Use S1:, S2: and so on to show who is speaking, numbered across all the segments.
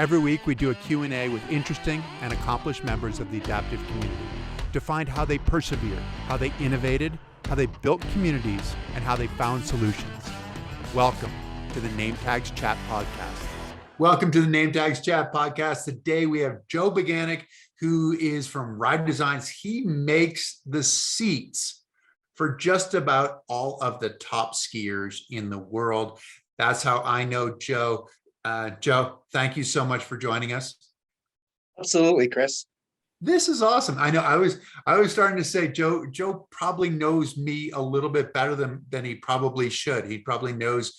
S1: Every week we do a Q&A with interesting and accomplished members of the adaptive community to find how they persevered, how they innovated, how they built communities, and how they found solutions. Welcome to the Nametags Chat Podcast. Welcome to the Nametags Chat Podcast. Today we have Joe Bieganek, who is from Ride Designs. He makes the seats for just about all of the top skiers in the world. That's how I know Joe. Joe, thank you so much for joining us.
S2: Absolutely, Chris.
S1: This is awesome. I know I was starting to say Joe probably knows me a little bit better than he probably should. He probably knows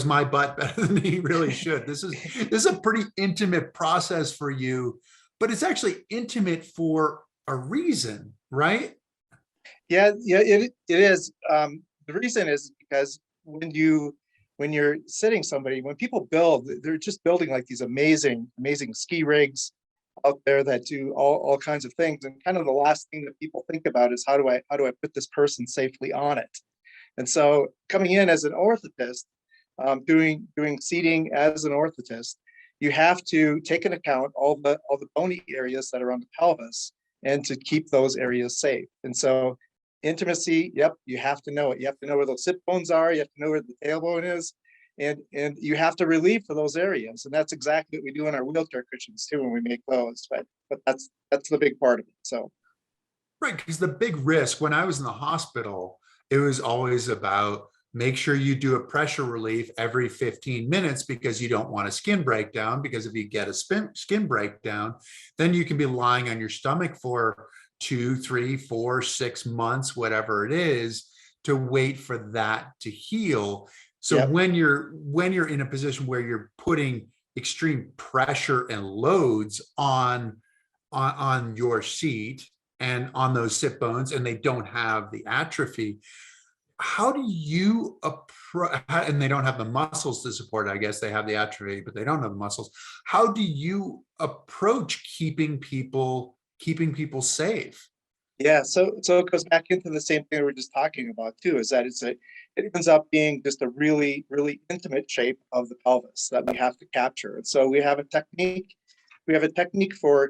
S1: my butt better than he really should. This is a pretty intimate process for you, but it's actually intimate for a reason, right?
S2: Yeah, it is. The reason is because when you're sitting somebody, when people build, they're just building like these amazing ski rigs out there that do all kinds of things. And kind of the last thing that people think about is how do I put this person safely on it? And so coming in as an orthotist, doing seating as an orthotist, you have to take into account all the bony areas that are on the pelvis and to keep those areas safe. And so intimacy, yep, you have to know it. You have to know where those sit bones are. You have to know where the tailbone is, and you have to relieve for those areas. And that's exactly what we do in our wheelchair cushions too when we make those. But that's the big part of it. So,
S1: right, because the big risk when I was in the hospital, it was always about make sure you do a pressure relief every 15 minutes because you don't want a skin breakdown. Because if you get a skin breakdown, then you can be lying on your stomach for 2, 3, 4, 6 months, whatever it is, to wait for that to heal. So yep. when you're in a position where you're putting extreme pressure and loads on your seat and on those sit bones, and they don't have the atrophy, how do you approach, and they don't have the muscles to support it, I guess they have the atrophy, but they don't have the muscles. How do you approach keeping people safe?
S2: Yeah, so it goes back into the same thing we were just talking about too, is that it ends up being just a really, really intimate shape of the pelvis that we have to capture. And so we have a technique for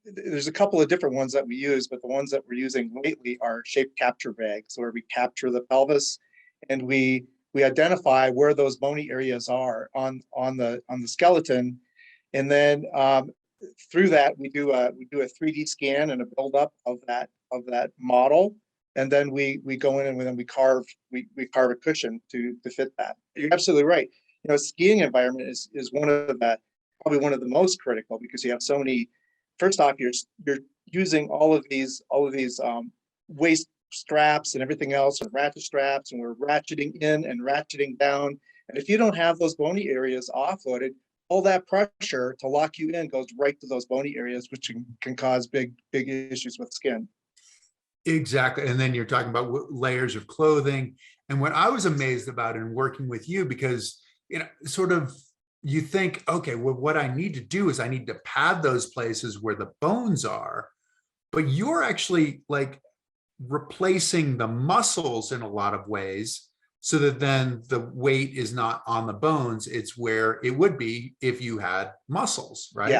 S2: there's a couple of different ones that we use, but the ones that we're using lately are shape capture bags, where we capture the pelvis and we identify where those bony areas are on the skeleton, and then through that we do a 3D scan and a buildup of that model, and then we go in and then we carve a cushion to fit that. You're absolutely right. You know, skiing environment is probably one of the most critical, because you have so many. First off, you're using all of these waist straps and everything else, and ratchet straps, and we're ratcheting in and ratcheting down. And if you don't have those bony areas offloaded, all that pressure to lock you in goes right to those bony areas, which can cause big issues with skin.
S1: Exactly. And then you're talking about layers of clothing. And what I was amazed about in working with you, because, you know, sort of you think, okay, well, what I need to do is I need to pad those places where the bones are, but you're actually like replacing the muscles in a lot of ways, so that then the weight is not on the bones, it's where it would be if you had muscles, right?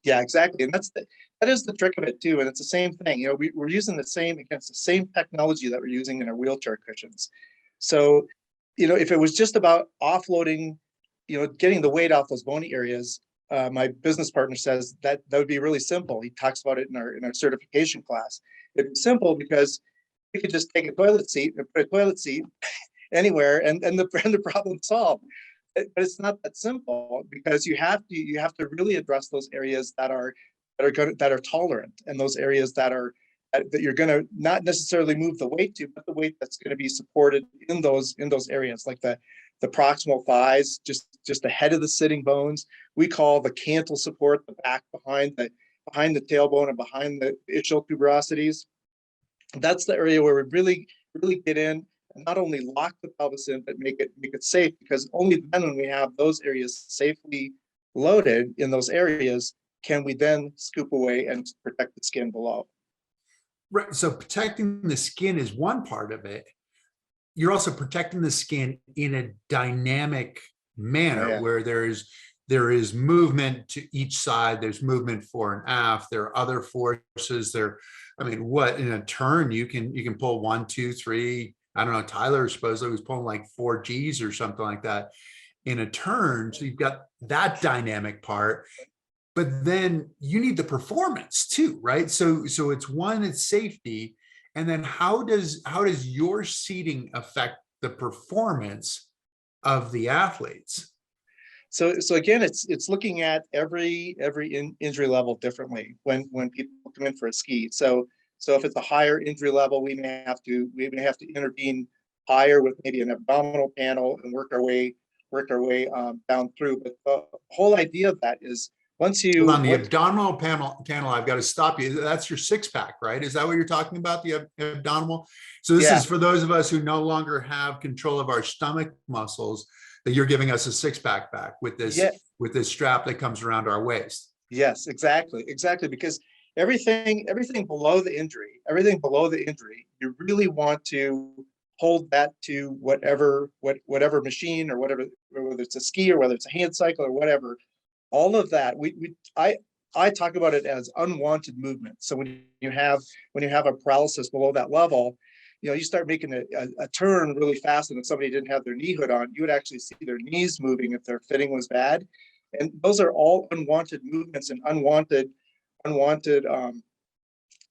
S2: Yeah, exactly. And that is the trick of it too. And it's the same thing. You know, we're using the same technology that we're using in our wheelchair cushions. So, you know, if it was just about offloading, you know, getting the weight off those bony areas, my business partner says that would be really simple. He talks about it in our certification class. It'd be simple because we could just take a toilet seat and put a toilet seat anywhere and the problem solved. But it's not that simple, because you have to really address those areas that are tolerant, and those areas that you're going to not necessarily move the weight to, but the weight that's going to be supported in those areas, like the proximal thighs, just ahead of the sitting bones. We call the cantle support, the back behind the tailbone and behind the ischial tuberosities. That's the area where we really, really get in and not only lock the pelvis in, but make it safe, because only then, when we have those areas safely loaded in those areas, can we then scoop away and protect the skin below.
S1: Right. So protecting the skin is one part of it. You're also protecting the skin in a dynamic manner, where there's there is movement to each side. There's movement fore and aft. There are other forces there. I mean, what in a turn you can pull one, two, three. I don't know. Tyler supposedly was pulling like 4 Gs or something like that in a turn. So you've got that dynamic part, but then you need the performance too, right? So it's one, it's safety, and then how does your seating affect the performance of the athletes?
S2: So again, it's looking at every injury level differently when people come in for a ski. So if it's a higher injury level, we may have to intervene higher with maybe an abdominal panel and work our way down through. But the whole idea of that is
S1: Hold on, the abdominal panel, I've got to stop you. That's your six pack, right? Is that what you're talking about, the abdominal? So this
S2: yeah
S1: is for those of us who no longer have control of our stomach muscles, that you're giving us a six pack back
S2: yeah
S1: with this strap that comes around our waist.
S2: yes, exactly, because everything below the injury, you really want to hold that to whatever machine or whatever, whether it's a ski or whether it's a hand cycle or whatever. All of that, I talk about it as unwanted movement. So when you have a paralysis below that level, you start making a turn really fast, and if somebody didn't have their knee hood on, you would actually see their knees moving if their fitting was bad. And those are all unwanted movements and unwanted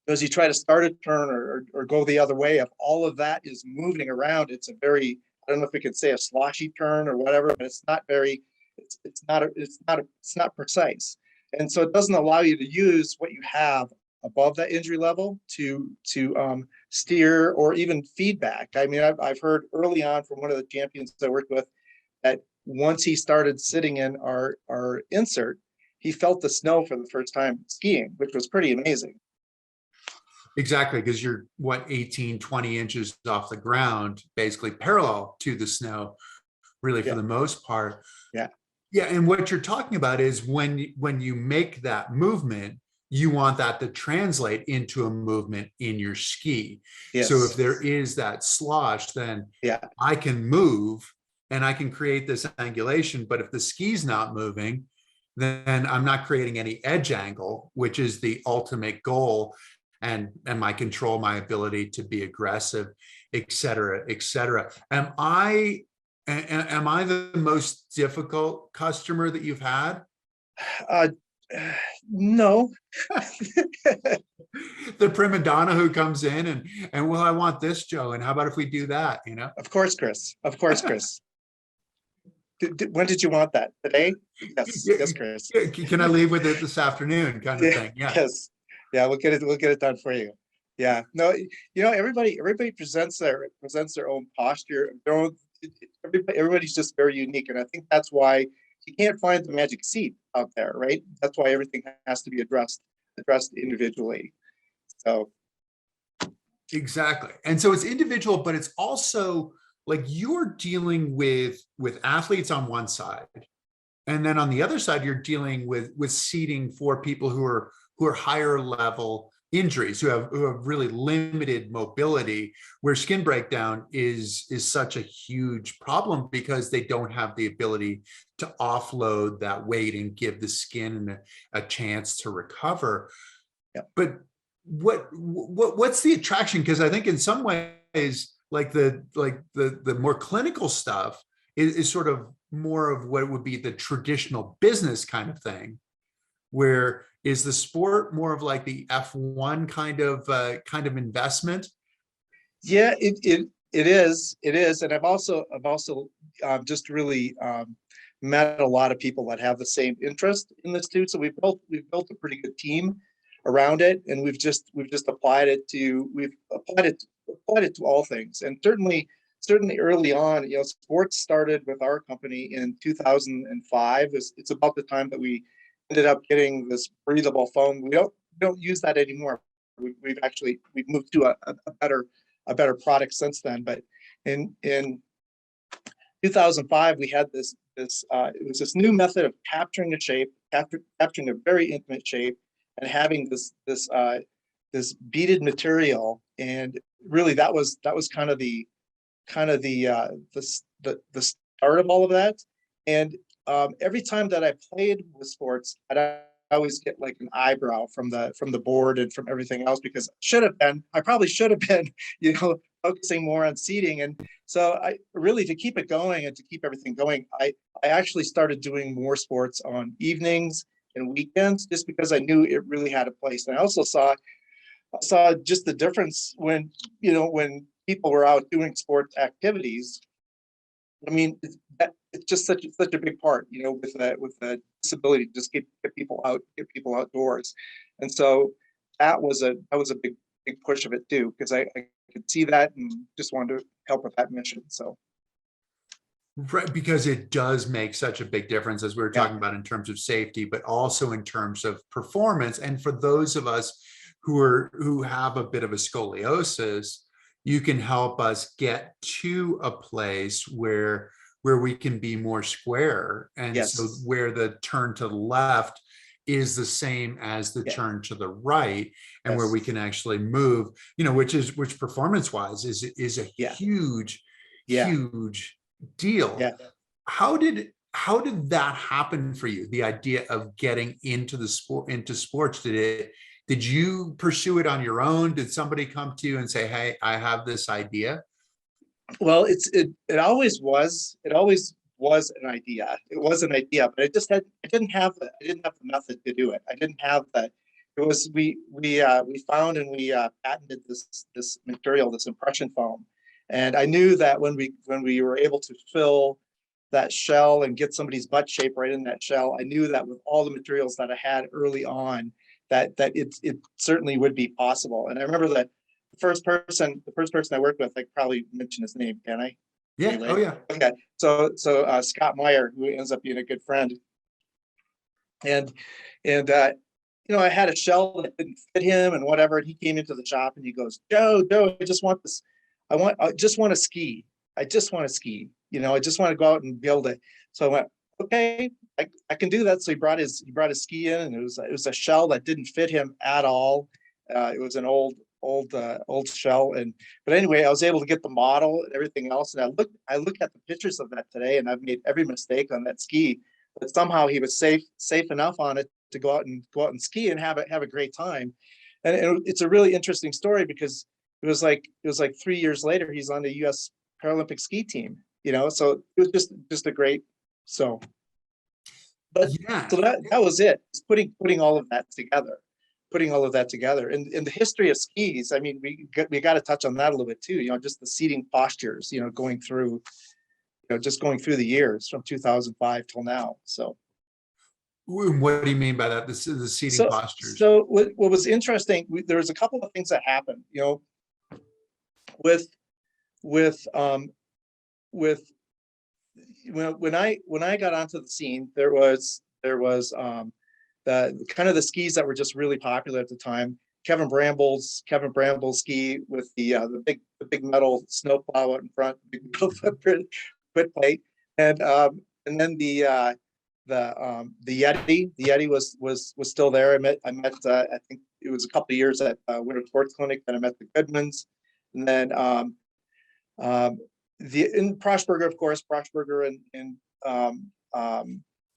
S2: as you try to start a turn or go the other way. If all of that is moving around, it's a very, I don't know if we could say a sloshy turn or whatever, but it's not very, it's not precise. And so it doesn't allow you to use what you have above that injury level to steer or even feedback. I mean, I've heard early on from one of the champions I worked with that once he started sitting in our insert, he felt the snow for the first time skiing, which was pretty amazing.
S1: Exactly, because you're what, 18, 20 inches off the ground, basically parallel to the snow, really for
S2: Yeah,
S1: the most part.
S2: yeah,
S1: Yeah, and what you're talking about is when you make that movement, you want that to translate into a movement in your ski. So if
S2: yes,
S1: there is that slosh, then
S2: yeah,
S1: I can move and I can create this angulation. But if the ski's not moving, then I'm not creating any edge angle, which is the ultimate goal. And my control, my ability to be aggressive, et cetera, et cetera. Am I the most difficult customer that you've had?
S2: uh, no.
S1: The prima donna who comes in and well, I want this, Joe, and how about if we do that,
S2: Of course, Chris. Of course, Chris. When did you want that? Today? Yes,
S1: Yeah,
S2: yes, Chris.
S1: yeah, can I leave with it this afternoon, kind of
S2: Yeah,
S1: thing? Yeah.
S2: yes. Yeah, we'll get it done for you. Yeah. No, everybody presents their own posture, their own, everybody's just very unique. And I think that's why you can't find the magic seat out there, right? That's why everything has to be addressed individually. So
S1: Exactly. And so it's individual, but it's also like you're dealing with athletes on one side, and then on the other side you're dealing with seating for people who are higher level injuries, who have really limited mobility, where skin breakdown is such a huge problem because they don't have the ability to offload that weight and give the skin a chance to recover.
S2: yeah.
S1: But what's the attraction? Because I think in some ways, like the more clinical stuff is sort of more of what would be the traditional business kind of thing. Where is the sport more of like the F1 kind of investment?
S2: Yeah, it is, and I've also just really met a lot of people that have the same interest in this too. So we've built a pretty good team around it, and we've applied it to all things. And certainly early on, sports started with our company in 2005. It's about the time that we ended up getting this breathable foam. We don't use that anymore. We've moved to a better product since then. But in 2005, we had it was this new method of capturing a shape, capturing a very intimate shape, and having this beaded material. And really, that was kind of the start of all of that. And every time that I played with sports, I'd always get like an eyebrow from the board and from everything else, because I probably should have been, focusing more on seating. And so I really, to keep it going and to keep everything going, I actually started doing more sports on evenings and weekends, just because I knew it really had a place. And I also saw just the difference when, when people were out doing sports activities. I mean, it's just such a big part, with the disability, just get people out, get people outdoors. And so that was a big push of it too, because I could see that and just wanted to help with that mission. So
S1: Right, because it does make such a big difference, as we were
S2: yeah,
S1: talking about, in terms of safety, but also in terms of performance. And for those of us who have a bit of a scoliosis, you can help us get to a place where we can be more square. And so
S2: yes,
S1: where the turn to the left is the same as the
S2: yeah,
S1: turn to the right, and where we
S2: yes,
S1: can actually move, which performance wise is a
S2: yeah, yeah,
S1: huge deal.
S2: yeah.
S1: How did that happen for you? The idea of getting into sports, did you pursue it on your own? Did somebody come to you and say, "Hey, I have this idea"?
S2: Well, it always was an idea. It was an idea, but I didn't have the method to do it. I didn't have that. It was we found and we patented this material, this impression foam, and I knew that when we were able to fill that shell and get somebody's butt shape right in that shell, I knew that with all the materials that I had early on, that it certainly would be possible. And I remember that the first person I worked with, I probably mention his name, can I?
S1: Yeah. Oh
S2: Anyway,
S1: yeah.
S2: okay. So Scott Meyer, who ends up being a good friend, and and I had a shell that didn't fit him and whatever. And he came into the shop and he goes, Joe, I just want this. I just want to ski. I just want to ski. I just want to go out and build it. So I went, okay, I can do that. So he brought his ski in, and it was a shell that didn't fit him at all. It was an old shell, but anyway, I was able to get the model and everything else. And I look at the pictures of that today, and I've made every mistake on that ski, but somehow he was safe enough on it to go out and ski and have a great time. And it's a really interesting story, because it was like 3 years later he's on the U.S. Paralympic ski team. So it was just a great. So, but
S1: Yeah.
S2: so that was it. It's putting all of that together, and in the history of skis. I mean, we got to touch on that a little bit too. Just the seating postures. Just going through the years from 2005 till now. So.
S1: What do you mean by that? The seating
S2: So,
S1: postures.
S2: so what was interesting, there was a couple of things that happened, with with with when I got onto the scene, there was the kind of the skis that were just really popular at the time. Kevin Bramble's ski with the big metal snowplow out in front, big metal footprint plate, and then the Yeti was still there. I met I think it was a couple of years at Winter Sports Clinic. Then I met the Goodmans, and then um, the in Proshberger, of course, Proshberger, and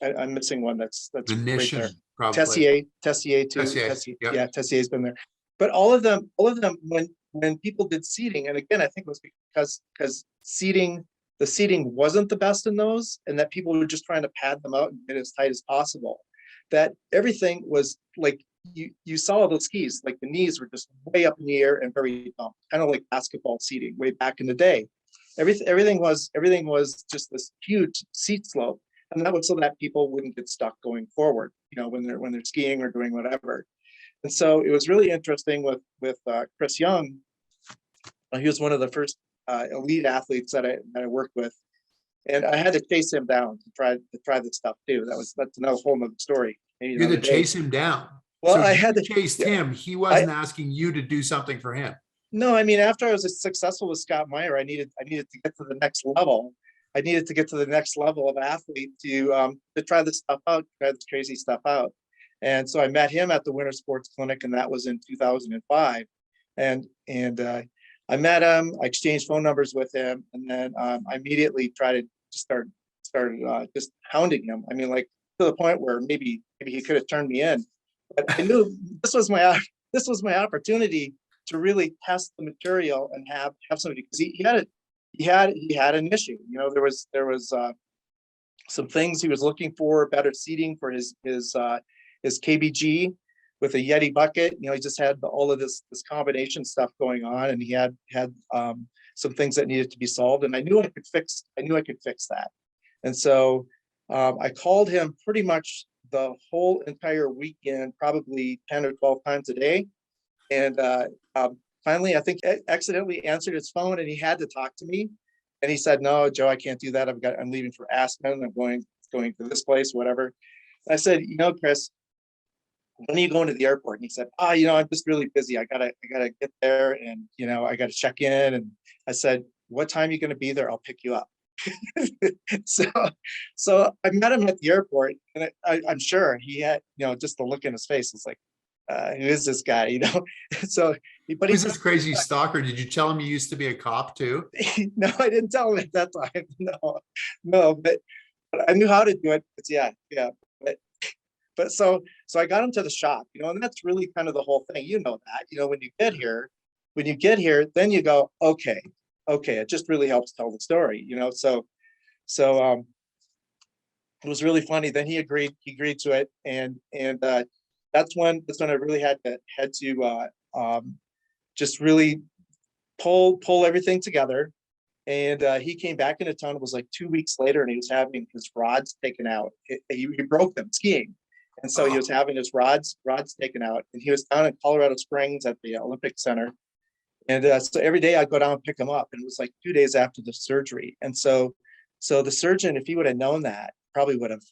S2: I'm missing one that's
S1: The
S2: right there.
S1: Nation, probably.
S2: Tessier too.
S1: SCA.
S2: Yeah,
S1: Yep.
S2: Tessier's been there. But all of them, when people did seating, and again, I think it was because the seating wasn't the best in those, and that people were just trying to pad them out and get as tight as possible. That everything was like you saw those skis, like the knees were just way up in the air and very dumb, kind of like basketball seating way back in the day. Everything was just this huge seat slope, and that was so that people wouldn't get stuck going forward, when they're skiing or doing whatever. And so it was really interesting with Chris Young. He was one of the first elite athletes that I worked with, and I had to chase him down to try this stuff too. That's another whole nother story. Maybe
S1: You had
S2: another
S1: to
S2: day.
S1: chase him down.
S2: Well,
S1: So
S2: I
S1: you
S2: had to.
S1: chased
S2: Yeah,
S1: him. He
S2: I
S1: wasn't asking you to do something for him.
S2: no. I mean, after I was successful with Scott Meyer, I needed to get to the next level. I needed to get to the next level of athlete to try this stuff out, try this crazy stuff out. And so I met him at the Winter Sports Clinic, and that was in 2005. And I met him. I exchanged phone numbers with him, and then I immediately tried to start just hounding him. I mean, like to the point where maybe he could have turned me in, but I knew this was my opportunity to really test the material and have somebody, because he had an issue. You know, there was some things he was looking for, better seating for his KBG with a Yeti bucket. You know, he just had all of this combination stuff going on, and he had some things that needed to be solved. And I knew I could fix that. And so I called him pretty much the whole entire weekend, probably 10 or 12 times a day. And finally, I think I accidentally answered his phone, and he had to talk to me. And he said, "No, Joe, I can't do that. I'm leaving for Aspen. I'm going to this place, whatever." And I said, "You know, Chris, when are you going to the airport?" And he said, "Oh, you know, I'm just really busy. I gotta get there, and you know, I gotta check in." And I said, "What time are you going to be there? I'll pick you up." So I met him at the airport, and I'm sure he had, you know, just the look in his face was like, "Who is this guy?" You know. So, but
S1: Who's this crazy stalker? Did you tell him you used to be a cop too?
S2: No, I didn't tell him at that time. No, but I knew how to do it. But yeah. But so I got him to the shop, you know, and that's really kind of the whole thing. You know that, you know, when you get here, then you go, okay, it just really helps tell the story, you know. So it was really funny. Then he agreed to it, and that's when I really had to just really pull everything together. And he came back into town. It was like 2 weeks later, and he was having his rods taken out. He broke them skiing, and so he was having his rods taken out. And he was down in Colorado Springs at the Olympic Center. And so every day I'd go down and pick him up. And it was like 2 days after the surgery. And so the surgeon, if he would have known that, probably would have.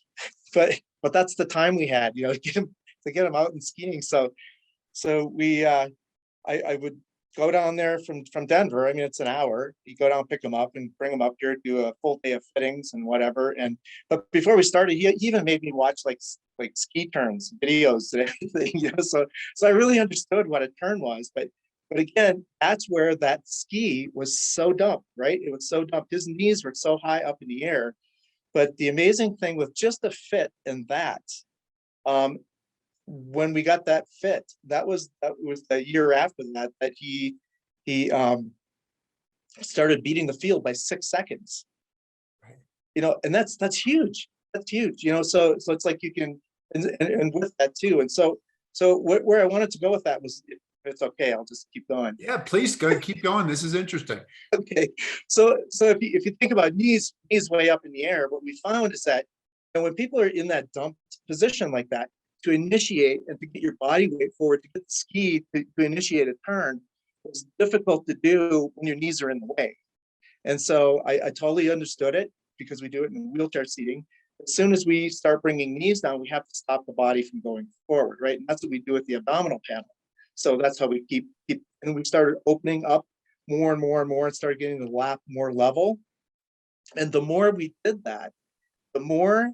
S2: But that's the time we had, you know, to get him out and skiing. So I would go down there from Denver. I mean, it's an hour. You go down, pick him up, and bring him up here, do a full day of fittings and whatever. But before we started, he even made me watch like ski turns, videos and everything. You know, so I really understood what a turn was. But again, that's where that ski was so dumped, right? It was so dumped. His knees were so high up in the air. But the amazing thing with just the fit and that, when we got that fit, that was the year after that he started beating the field by 6 seconds.
S1: Right.
S2: You know, and that's huge. That's huge. You know, so it's like you can, and with that too. And so where I wanted to go with that was, if it's okay, I'll just keep going.
S1: Yeah, please go, keep going. This is interesting.
S2: Okay, so if you think about knees way up in the air, what we found is that, you know, when people are in that dumped position like that, to initiate and to get your body weight forward, to get the ski to initiate a turn, is difficult to do when your knees are in the way. And so I totally understood it, because we do it in wheelchair seating. As soon as we start bringing knees down, we have to stop the body from going forward, right? And that's what we do with the abdominal panel. So that's how we keep, and we started opening up more and more and more, and started getting the lap more level. And the more we did that, the more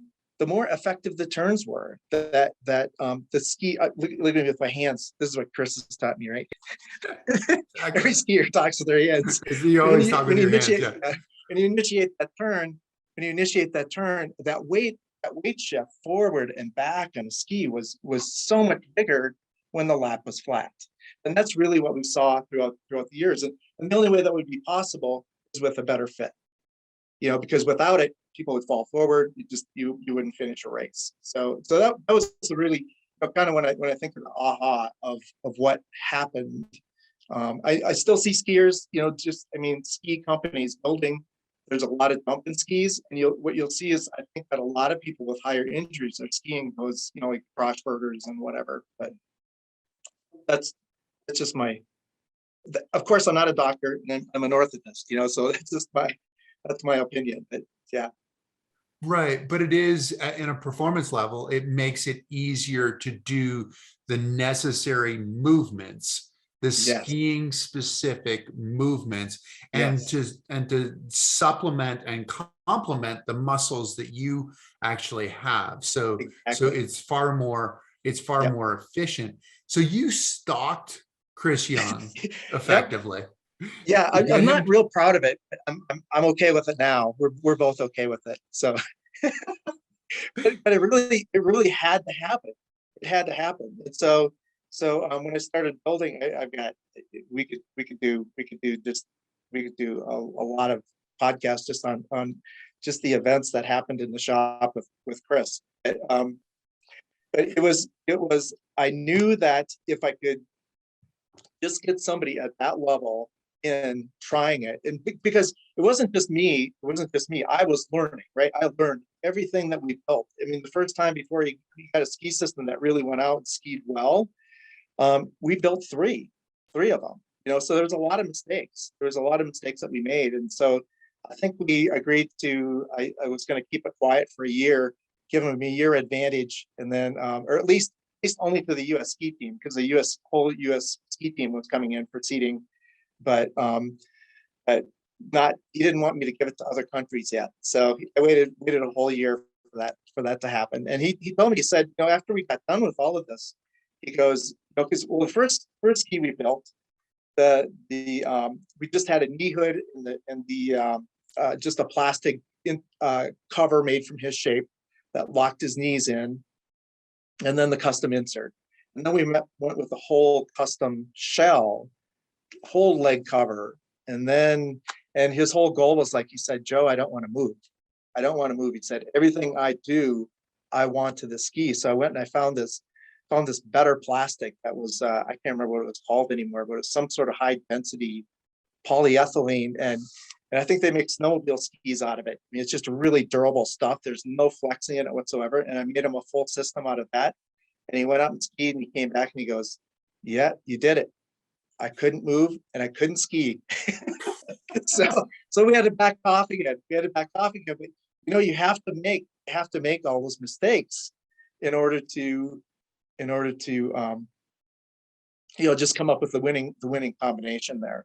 S2: effective the turns were. The ski, look at me with my hands. This is what Chris has taught me, right? Every skier talks with their hands.
S1: You always talk with your hands. Yeah.
S2: When you initiate that turn, that weight shift forward and back on a ski was so much bigger when the lap was flat. And that's really what we saw throughout the years. And the only way that would be possible is with a better fit. You know, because without it, people would fall forward. You wouldn't finish a race. So that was really, you know, kind of when I think of the aha of what happened. I still see skiers, you know, ski companies building. There's a lot of dumping skis, and what you'll see is, I think that a lot of people with higher injuries are skiing those, you know, like crotch burgers and whatever. But that's just of course, I'm not a doctor, and I'm an orthotist, you know, so that's my opinion. But yeah.
S1: Right. But it is in a performance level, it makes it easier to do the necessary movements, the skiing specific movements, and to supplement and complement the muscles that you actually have. So it's far more efficient. So you stalked Chris Young effectively.
S2: Yeah,
S1: to get
S2: I'm
S1: him
S2: not real proud of it. But I'm okay with it now. We're both okay with it. So, but it really had to happen. It had to happen. And when I started building, I've got we could do a lot of podcasts just on just the events that happened in the shop with Chris. But it was I knew that if I could just get somebody at that level in trying it, and because it wasn't just me, I was learning, right? I learned everything that we built. I mean, the first time before he had a ski system that really went out and skied well, we built three of them, so there's a lot of mistakes. There was a lot of mistakes that we made. And so I think we agreed I was going to keep it quiet for a year, give him a year advantage, and then or at least only to the US ski team, because the whole US ski team was coming in for seeding, but not he didn't want me to give it to other countries yet. So I waited a whole year for that to happen. And he told me, he said, after we got done with all of this, he goes, because the first ski we built, we just had a knee hood and the just a plastic cover made from his shape that locked his knees in, and then the custom insert. And then we went with the whole custom shell, whole leg cover. And his whole goal was, like he said, Joe, I don't want to move. I don't want to move. He said, everything I do, I want to the ski. So I went and I found this better plastic that was, I can't remember what it was called anymore, but it was some sort of high density polyethylene. And I think they make snowmobile skis out of it. I mean, it's just really durable stuff. There's no flexing in it whatsoever. And I made him a full system out of that. And he went out and skied, and he came back and he goes, yeah, you did it. I couldn't move and I couldn't ski. So we had to back off again. But you have to make all those mistakes in order to just come up with the winning combination there.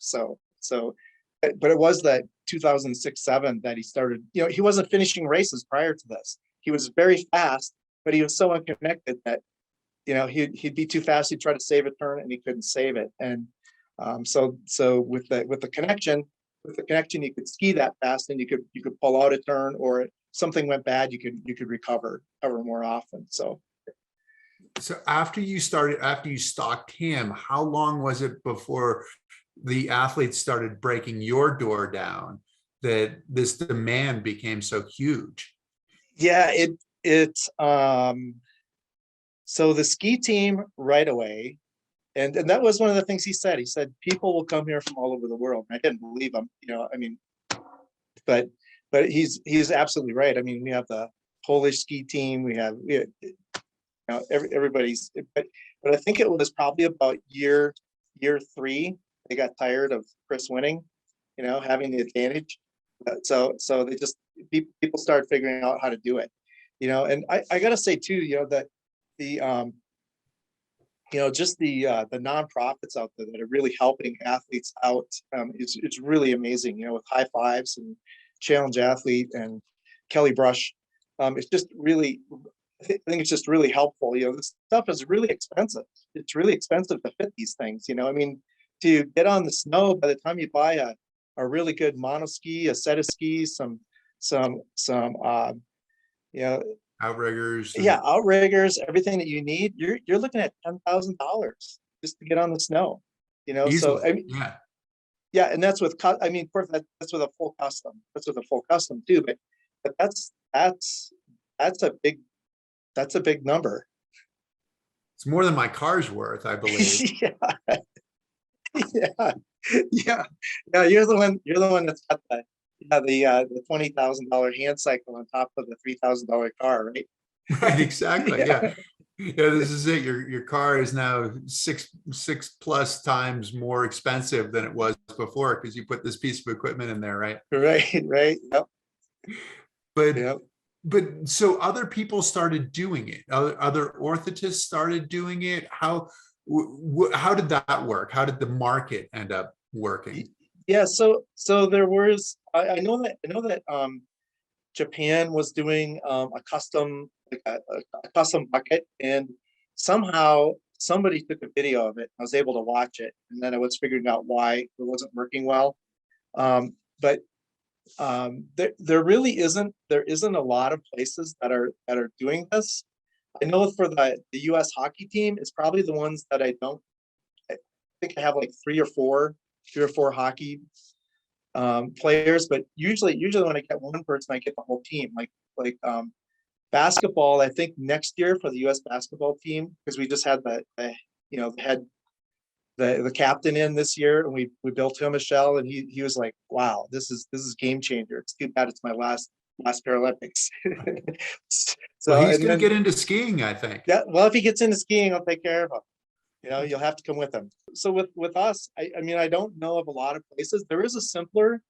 S2: But it was that 2006-07 that he started. He wasn't finishing races prior to this. He was very fast, but he was so unconnected that he'd be too fast. He'd try to save a turn and he couldn't save it. And so with the connection, you could ski that fast, and you could pull out a turn, or if something went bad, you could recover more often. So
S1: after you stocked him, how long was it before the athletes started breaking your door down, that this demand became so huge?
S2: Yeah, so the ski team right away, and that was one of the things he said. He said, people will come here from all over the world. And I didn't believe him, I mean, but he's absolutely right. I mean, we have the Polish ski team, we have everybody's, but I think it was probably about year 3, they got tired of Chris winning, having the advantage. So they just, people started figuring out how to do it, and I gotta say too, that the just the nonprofits out there that are really helping athletes out, it's really amazing, with High Fives and Challenge Athlete and Kelly Brush. It's just really, I think it's just really helpful. This stuff is really expensive. It's really expensive to fit these things. I mean, to get on the snow, by the time you buy a really good mono ski, a set of skis, some
S1: Outriggers.
S2: outriggers, everything that you need, you're looking at $10,000 just to get on the snow. So
S1: Easily.
S2: I mean, yeah, and that's with, I mean, of course, that's with a full custom. That's with a full custom too, but that's a big number.
S1: It's more than my car's worth, I believe.
S2: Yeah, yeah. You're the one that's got the $20,000 hand cycle on top of the $3,000 car, right?
S1: Right, exactly.
S2: Yeah.
S1: Yeah, this is it. Your car is now six plus times more expensive than it was before, because you put this piece of equipment in there, right?
S2: Right. Yep.
S1: But
S2: Yep.
S1: So other people started doing it. Other orthotists started doing it. How did that work? How did the market end up working?
S2: Yeah. So there was, I know that Japan was doing a custom, like a custom bucket, and somehow somebody took a video of it. I was able to watch it, and then I was figuring out why it wasn't working well. But there really isn't a lot of places that are doing this. I know for the U.S. hockey team, it's probably the ones that I don't. I think I have like three or four hockey players, but usually when I get one person, I get the whole team. Like basketball, I think next year for the U.S. basketball team, because we just had the head the captain in this year, and we built him a shell, and he was like, wow, this is game changer. It's too bad it's my last Paralympics. So
S1: Well, he's
S2: and
S1: going to
S2: then
S1: get into skiing, I think.
S2: yeah, well, if he gets into skiing, I'll take care of him. You'll have to come with him. So with us, I mean, I don't know of a lot of places. There's a simpler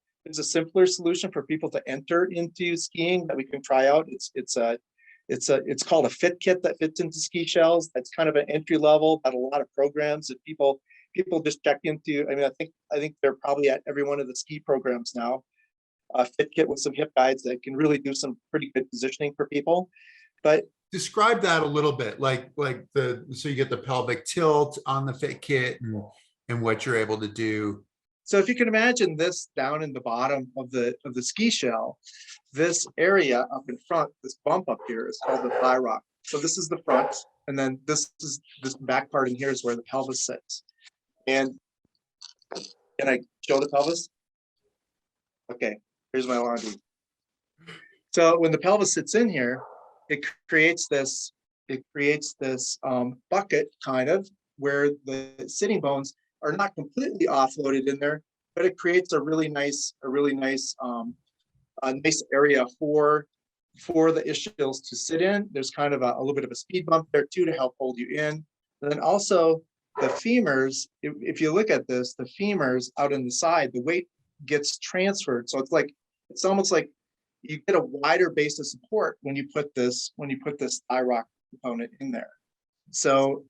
S2: solution for people to enter into skiing that we can try out. It's called a fit kit that fits into ski shells. That's kind of an entry level, but a lot of programs that people just check into. I mean, I think they're probably at every one of the ski programs now. A fit kit with some hip guides that can really do some pretty good positioning for people. But
S1: describe that a little bit, so you get the pelvic tilt on the fit kit and what you're able to do.
S2: So if you can imagine this down in the bottom of the ski shell, this area up in front, this bump up here is called the thigh rock. So this is the front, and then this back part in here is where the pelvis sits. And can I show the pelvis? Okay, here's my laundry. So when the pelvis sits in here, it creates this bucket kind of where the sitting bones are not completely offloaded in there, but it creates a really nice area for the ischials to sit in. There's kind of a little bit of a speed bump there too to help hold you in. And then also the femurs, if you look at this, the femurs out on the side, the weight gets transferred. So it's almost like you get a wider base of support when you put this thigh rock component in there. So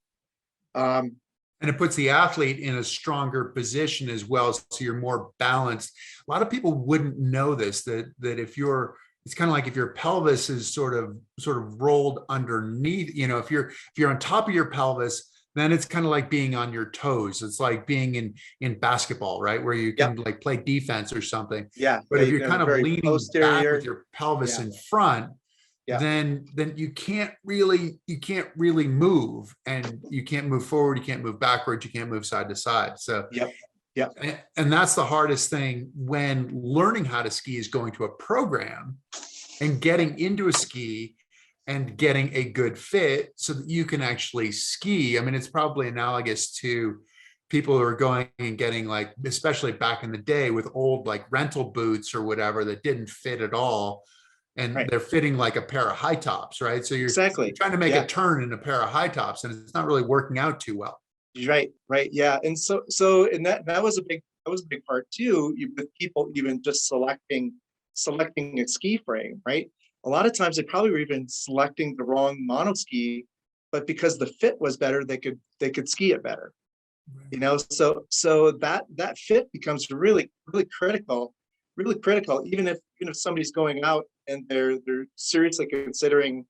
S1: and it puts the athlete in a stronger position as well, so you're more balanced. A lot of people wouldn't know this, that it's kind of like if your pelvis is sort of rolled underneath, if you're on top of your pelvis, then it's kind of like being on your toes. It's like being in basketball, right? Where you can like play defense or something.
S2: Yeah.
S1: But if you're kind of leaning back with your pelvis in front, then you can't really move, and you can't move forward, you can't move backwards, you can't move side to side. So and that's the hardest thing when learning how to ski, is going to a program and getting into a ski and getting a good fit so that you can actually ski. I mean, it's probably analogous to people who are going and getting, like, especially back in the day, with old like rental boots or whatever that didn't fit at all. And they're fitting like a pair of high tops, right? So you're trying to make a turn in a pair of high tops, and it's not really working out too well.
S2: Right. Yeah. And so and that was a big part too, with people even just selecting a ski frame, right? A lot of times they probably were even selecting the wrong mono ski, but because the fit was better, they could ski it better. So that fit becomes really critical, even if somebody's going out and they're seriously considering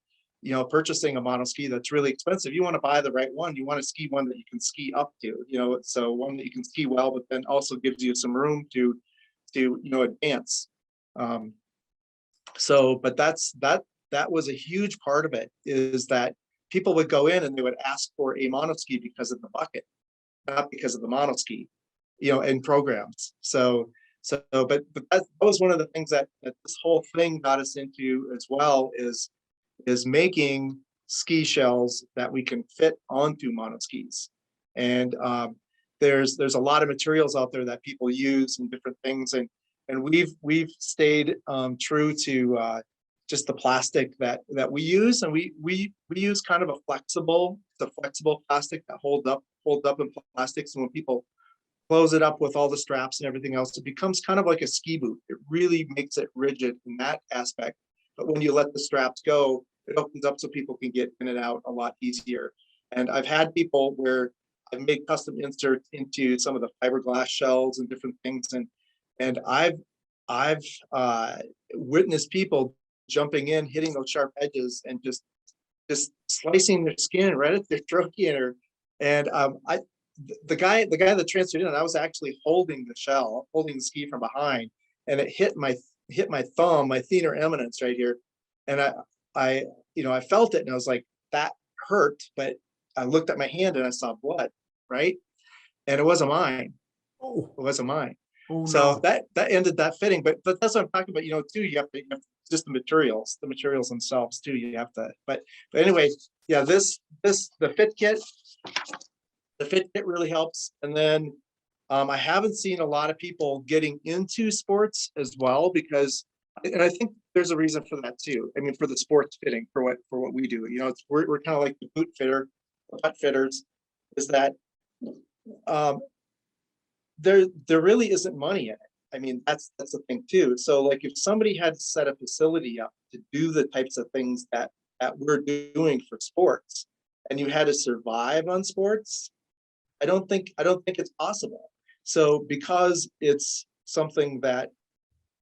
S2: purchasing a mono ski that's really expensive. You want to buy the right one. You want to ski one that you can ski up to, so one that you can ski well, but then also gives you some room to advance. But that was a huge part of it, is that people would go in and they would ask for a mono ski because of the bucket, not because of the mono ski, in programs. But that was one of the things that this whole thing got us into as well, is making ski shells that we can fit onto mono skis. And there's a lot of materials out there that people use and different things, and we've stayed true to just the plastic that we use, and we use kind of a flexible plastic that holds up in plastics, and when people close it up with all the straps and everything else, it becomes kind of like a ski boot. It really makes it rigid in that aspect. But when you let the straps go, it opens up so people can get in and out a lot easier. And I've had people where I've made custom inserts into some of the fiberglass shells and different things, and I've witnessed people jumping in, hitting those sharp edges, and just slicing their skin right at their trachea And the guy that transferred in, I was actually holding the shell, holding the ski from behind, and it hit my thumb, my thenar eminence right here. And I felt it and I was like, that hurt, but I looked at my hand and I saw blood, right? And it wasn't mine.
S1: Oh,
S2: It wasn't mine.
S1: oh
S2: So
S1: no.
S2: that ended that fitting. But that's what I'm talking about, too. You have just the materials themselves too. You have to, but anyway, yeah, the fit kit, really helps. And then I haven't seen a lot of people getting into sports as well, because, and I think there's a reason for that too. I mean, for the sports fitting, for what we do, we're kind of like the boot fitter, butt fitters, is that there really isn't money in it. I mean, that's the thing too. So like if somebody had to set a facility up to do the types of things that we're doing for sports, and you had to survive on sports, I don't think it's possible. So because it's something that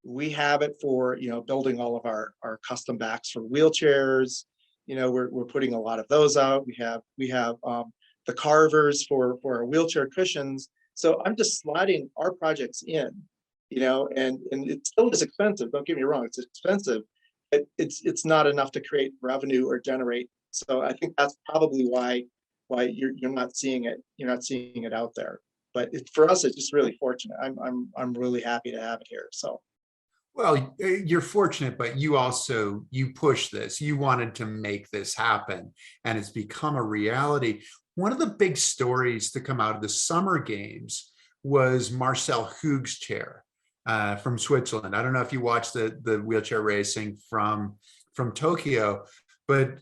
S2: we have it for, building all of our custom backs for wheelchairs, we're putting a lot of those out. We have the carvers for our wheelchair cushions. So I'm just sliding our projects in, and it still is expensive. Don't get me wrong, it's expensive, but it's not enough to create revenue or generate. So I think that's probably why you're not seeing it. You're not seeing it out there. But for us, it's just really fortunate. I'm really happy to have it here. So.
S1: Well, you're fortunate, but you push this. You wanted to make this happen, and it's become a reality. One of the big stories to come out of the summer games was Marcel Hug's chair from Switzerland. I don't know if you watched the wheelchair racing from Tokyo, but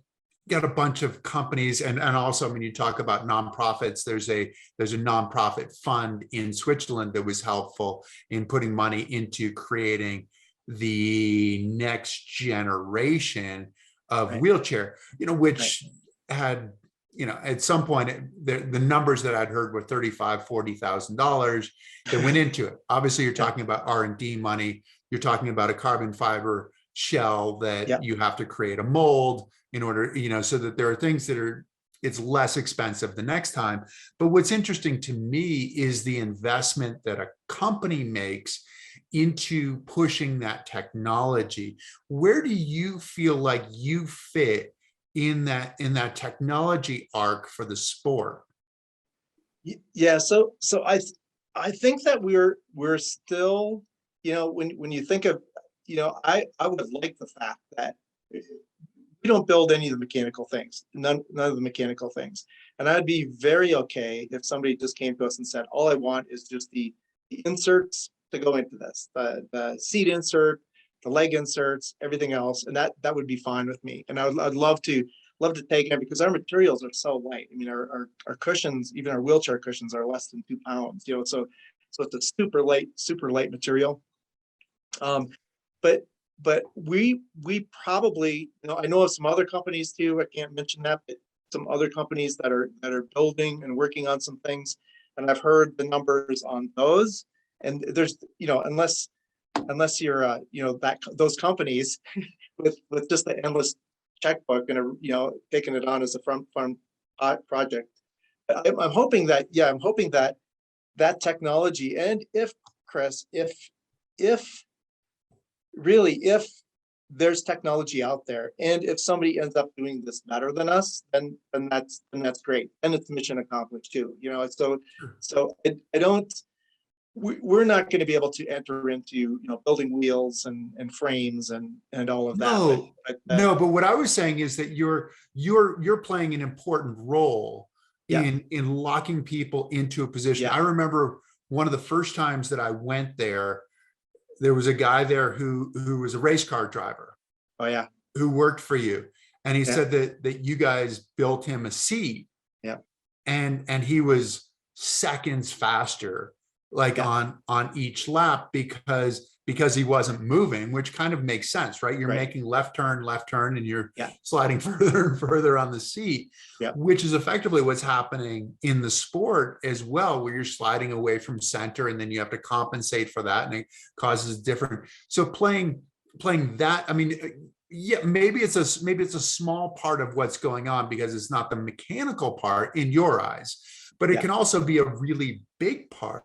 S1: got a bunch of companies, and also when you talk about nonprofits, there's a nonprofit fund in Switzerland that was helpful in putting money into creating the next generation of
S2: Right.
S1: wheelchair, which
S2: Right.
S1: had, at some point, the numbers that I'd heard were $35,000-$40,000 that went into it. Obviously, you're talking about R&D money. You're talking about a carbon fiber shell that
S2: Yeah.
S1: you have to create a mold in order, so that there are things that it's less expensive the next time. But what's interesting to me is the investment that a company makes into pushing that technology. Where do you feel like you fit in that technology arc for the sport?
S2: Yeah. So I think that we're still, when you think of, I would like the fact that we don't build any of the mechanical things, none of the mechanical things. And I'd be very okay if somebody just came to us and said, all I want is just the inserts to go into this, the seat insert, the leg inserts, everything else. And that would be fine with me. And I'd love to take it, because our materials are so light. I mean, our cushions, even our wheelchair cushions, are less than 2 pounds, so it's a super light material. But we probably, I know of some other companies too. I can't mention that, but some other companies that are building and working on some things, and I've heard the numbers on those. And there's, unless you're, those companies with just the endless checkbook and taking it on as a fun project. I'm hoping that, that technology, and if Chris, if there's technology out there, and if somebody ends up doing this better than us, then that's great, and it's mission accomplished too. So I don't. We're not going to be able to enter into building wheels and frames and all of that.
S1: No, but what I was saying is that you're playing an important role
S2: Yeah.
S1: in locking people into a position.
S2: Yeah.
S1: I remember one of the first times that I went there was a guy there who was a race car driver.
S2: Oh yeah.
S1: Who worked for you, and he
S2: Yeah.
S1: said that you guys built him a seat.
S2: Yeah.
S1: And he was seconds faster, like on each lap, because he wasn't moving, which kind of makes sense, right? You're making left turn, and you're sliding further and further on the seat, which is effectively what's happening in the sport as well, where you're sliding away from center, and then you have to compensate for that, and it causes different. So playing that, I mean, yeah, maybe it's a small part of what's going on because it's not the mechanical part in your eyes, but it
S2: Yeah.
S1: can also be a really big part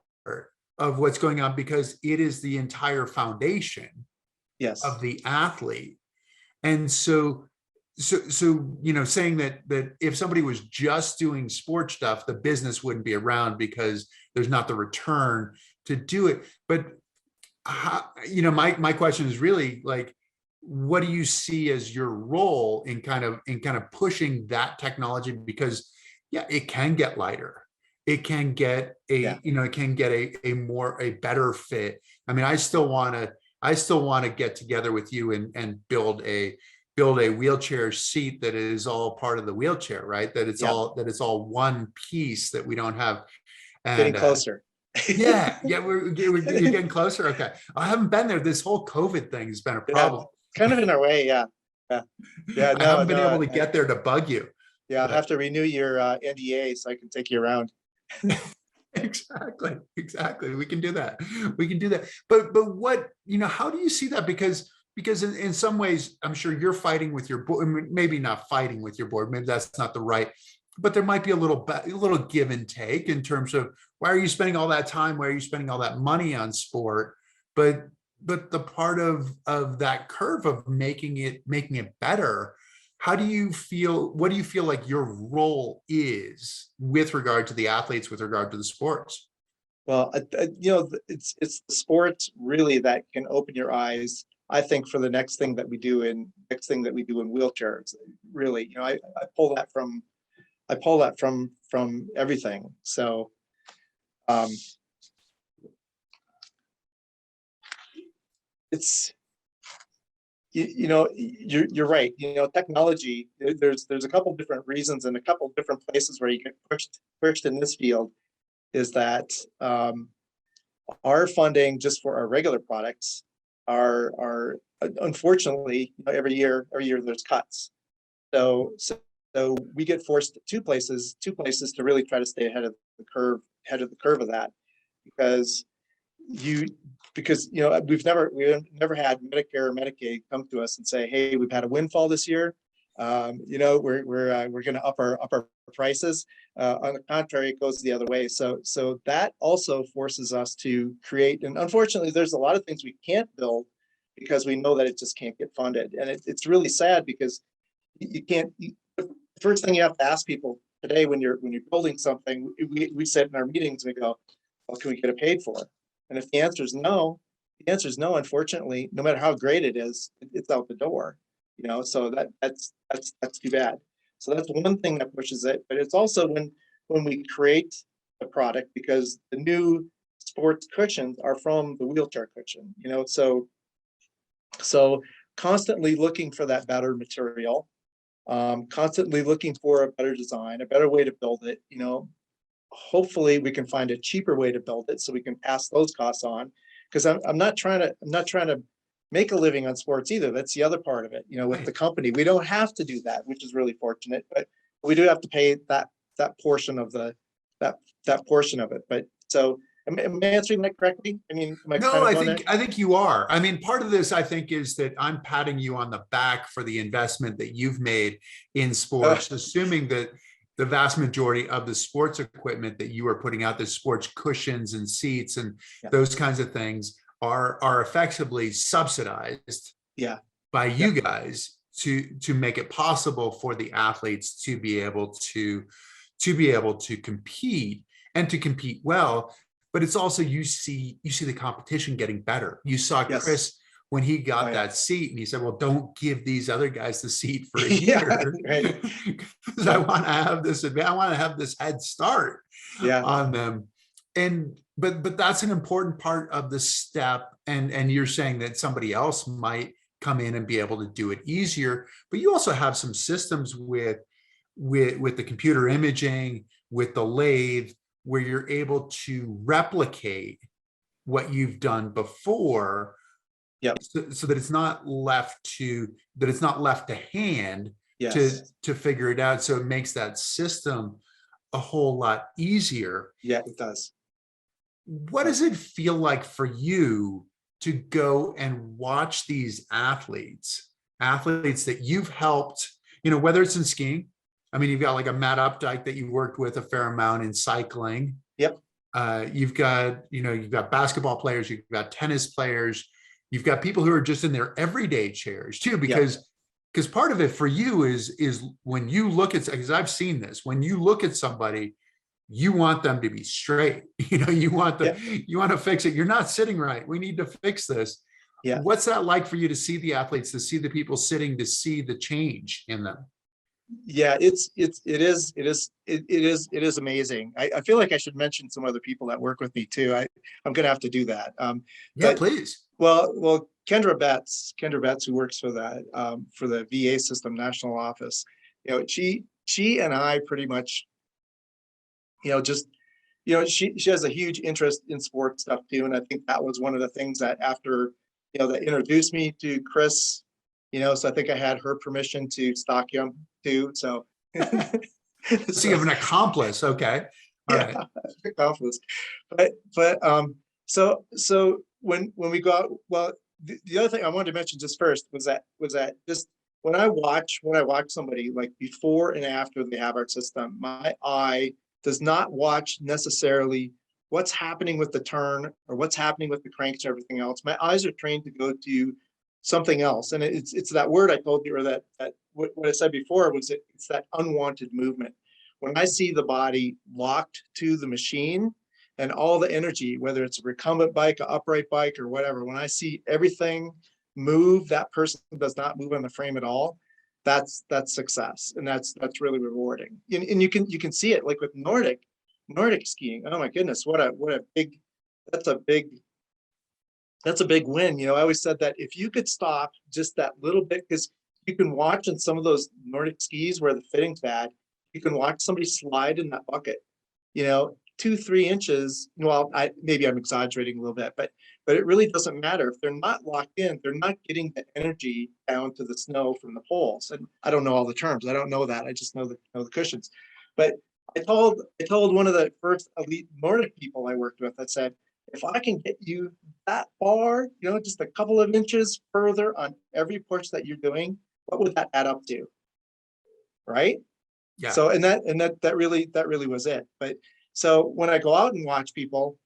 S1: of what's going on because it is the entire foundation
S2: Yes.
S1: of the athlete. And so saying that if somebody was just doing sports stuff, the business wouldn't be around because there's not the return to do it. But my question is really like, what do you see as your role in kind of pushing that technology? Because yeah, it can get lighter. It can get
S2: Yeah.
S1: a better fit. I mean, I still want to get together with you and build a wheelchair seat that is all part of the wheelchair, right?
S2: Yeah.
S1: That it's all one piece, that we don't have.
S2: Getting
S1: And
S2: closer.
S1: yeah, you're getting closer. Okay. I haven't been there. This whole COVID thing has been a
S2: Yeah.
S1: problem.
S2: Kind of in our way. Yeah. Yeah. Yeah.
S1: I
S2: No,
S1: haven't been
S2: no.
S1: able to get there to bug you.
S2: Yeah. I'll have
S1: But
S2: to renew your NDA so I can take you around.
S1: exactly. We can do that. We can do that. But how do you see that? Because in some ways, I'm sure you're fighting with your board, maybe not fighting with your board, maybe that's not the right, but there might be a little give and take in terms of why are you spending all that time? Why are you spending all that money on sport? But the part of that curve of making it better, how do you feel? What do you feel like your role is with regard to the athletes, with regard to the sports?
S2: Well, it's the sports really that can open your eyes. I think for the next thing that we do in wheelchairs, really, I pull that from everything. So, um, it's you're right. Technology. There's a couple different reasons and a couple different places where you get pushed in this field. Is that our funding just for our regular products are unfortunately every year there's cuts. So we get forced two places to really try to stay ahead of the curve of that because you we've never had Medicare or Medicaid come to us and say, hey, we've had a windfall this year. We're going to up our prices. On the contrary, it goes the other way. So that also forces us to create. And unfortunately, there's a lot of things we can't build because we know that it just can't get funded. And it's really sad because you can't. The first thing you have to ask people today when you're building something, we sit in our meetings and we go, well, can we get it paid for? And if the answer is no, unfortunately, no matter how great it is, it's out the door. So that's too bad. So that's one thing that pushes it. But it's also when we create a product, because the new sports cushions are from the wheelchair cushion, so constantly looking for that better material, constantly looking for a better design, a better way to build it. Hopefully we can find a cheaper way to build it so we can pass those costs on, because I'm not trying to make a living on sports either. That's the other part of it. With the company, we don't have to do that, which is really fortunate, but we do have to pay that portion of that portion of it. But so am I answering that correctly? I mean, am I
S1: No,
S2: kind of
S1: I
S2: going there?
S1: think I think you are. I mean, part of this, I think, is that I'm patting you on the back for the investment that you've made in sports, assuming that the vast majority of the sports equipment that you are putting out, the sports cushions and seats and
S2: Yeah.
S1: those kinds of things, are effectively subsidized
S2: Yeah.
S1: by
S2: Yeah.
S1: you guys to make it possible for the athletes to be able to compete and to compete well. But it's also, you see the competition getting better. You saw
S2: Yes.
S1: Chris when he
S2: Oh,
S1: got
S2: yeah.
S1: that seat and he said, well, don't give these other guys the seat for a
S2: Yeah.
S1: year
S2: Right.
S1: because I want to have this head start
S2: Yeah.
S1: on them. And but that's an important part of the step. And you're saying that somebody else might come in and be able to do it easier, but you also have some systems with the computer imaging, with the lathe, where you're able to replicate what you've done before,
S2: Yep.
S1: so that it's not left to hand to
S2: Yes.
S1: to figure it out. So it makes that system a whole lot easier.
S2: Yeah, it does.
S1: What does it feel like for you to go and watch these athletes athletes that you've helped, you know, whether it's in skiing. I mean, you've got like a Matt Updike that you worked with a fair amount in cycling.
S2: Yep.
S1: You've got, you know, you've got basketball players, you've got tennis players, you've got people who are just in their everyday chairs too,
S2: Yep.
S1: because part of it for you is when you look at, because I've seen this, when you look at somebody, you want them to be straight. You know,
S2: Yep.
S1: you want to fix it. You're not sitting right. We need to fix this.
S2: Yeah.
S1: What's that like for you to see the athletes, to see the people sitting, to see the change in them?
S2: Yeah, it is amazing. I feel like I should mention some other people that work with me too. I'm gonna have to do that.
S1: Yeah,
S2: But
S1: please.
S2: well, Kendra Betts, who works for the VA system national office, she and I pretty much, just, she has a huge interest in sports stuff too. And I think that was one of the things that after, that introduced me to Chris, so I think I had her permission to stalk him too. So,
S1: So you have an accomplice. Okay. All
S2: yeah,
S1: right.
S2: accomplice. So when we go out, well, the other thing I wanted to mention just first was that just when I watch somebody like before and after they have our system, my eye does not watch necessarily what's happening with the turn or what's happening with the cranks and everything else. My eyes are trained to go to something else, and it's that word I told you, or that what I said before was it's that unwanted movement. When I see the body locked to the machine and all the energy, whether it's a recumbent bike, an upright bike, or whatever, when I see everything move, that person does not move on the frame at all. That's success, and that's really rewarding. And you can see it like with Nordic skiing. Oh my goodness, what a big that's a big that's a big win. I always said that if you could stop just that little bit, because you can watch in some of those Nordic skis where the fitting's bad, you can watch somebody slide in that bucket, 2-3 inches. Well, maybe I'm exaggerating a little bit, but it really doesn't matter. If they're not locked in, they're not getting the energy down to the snow from the poles. And I don't know all the terms. I don't know that. I just know the cushions. But I told one of the first elite Nordic people I worked with, I said, if I can get you that far, just a couple of inches further on every push that you're doing, what would that add up to? Right?
S1: Yeah.
S2: So, and that really was it. But so when I go out and watch people,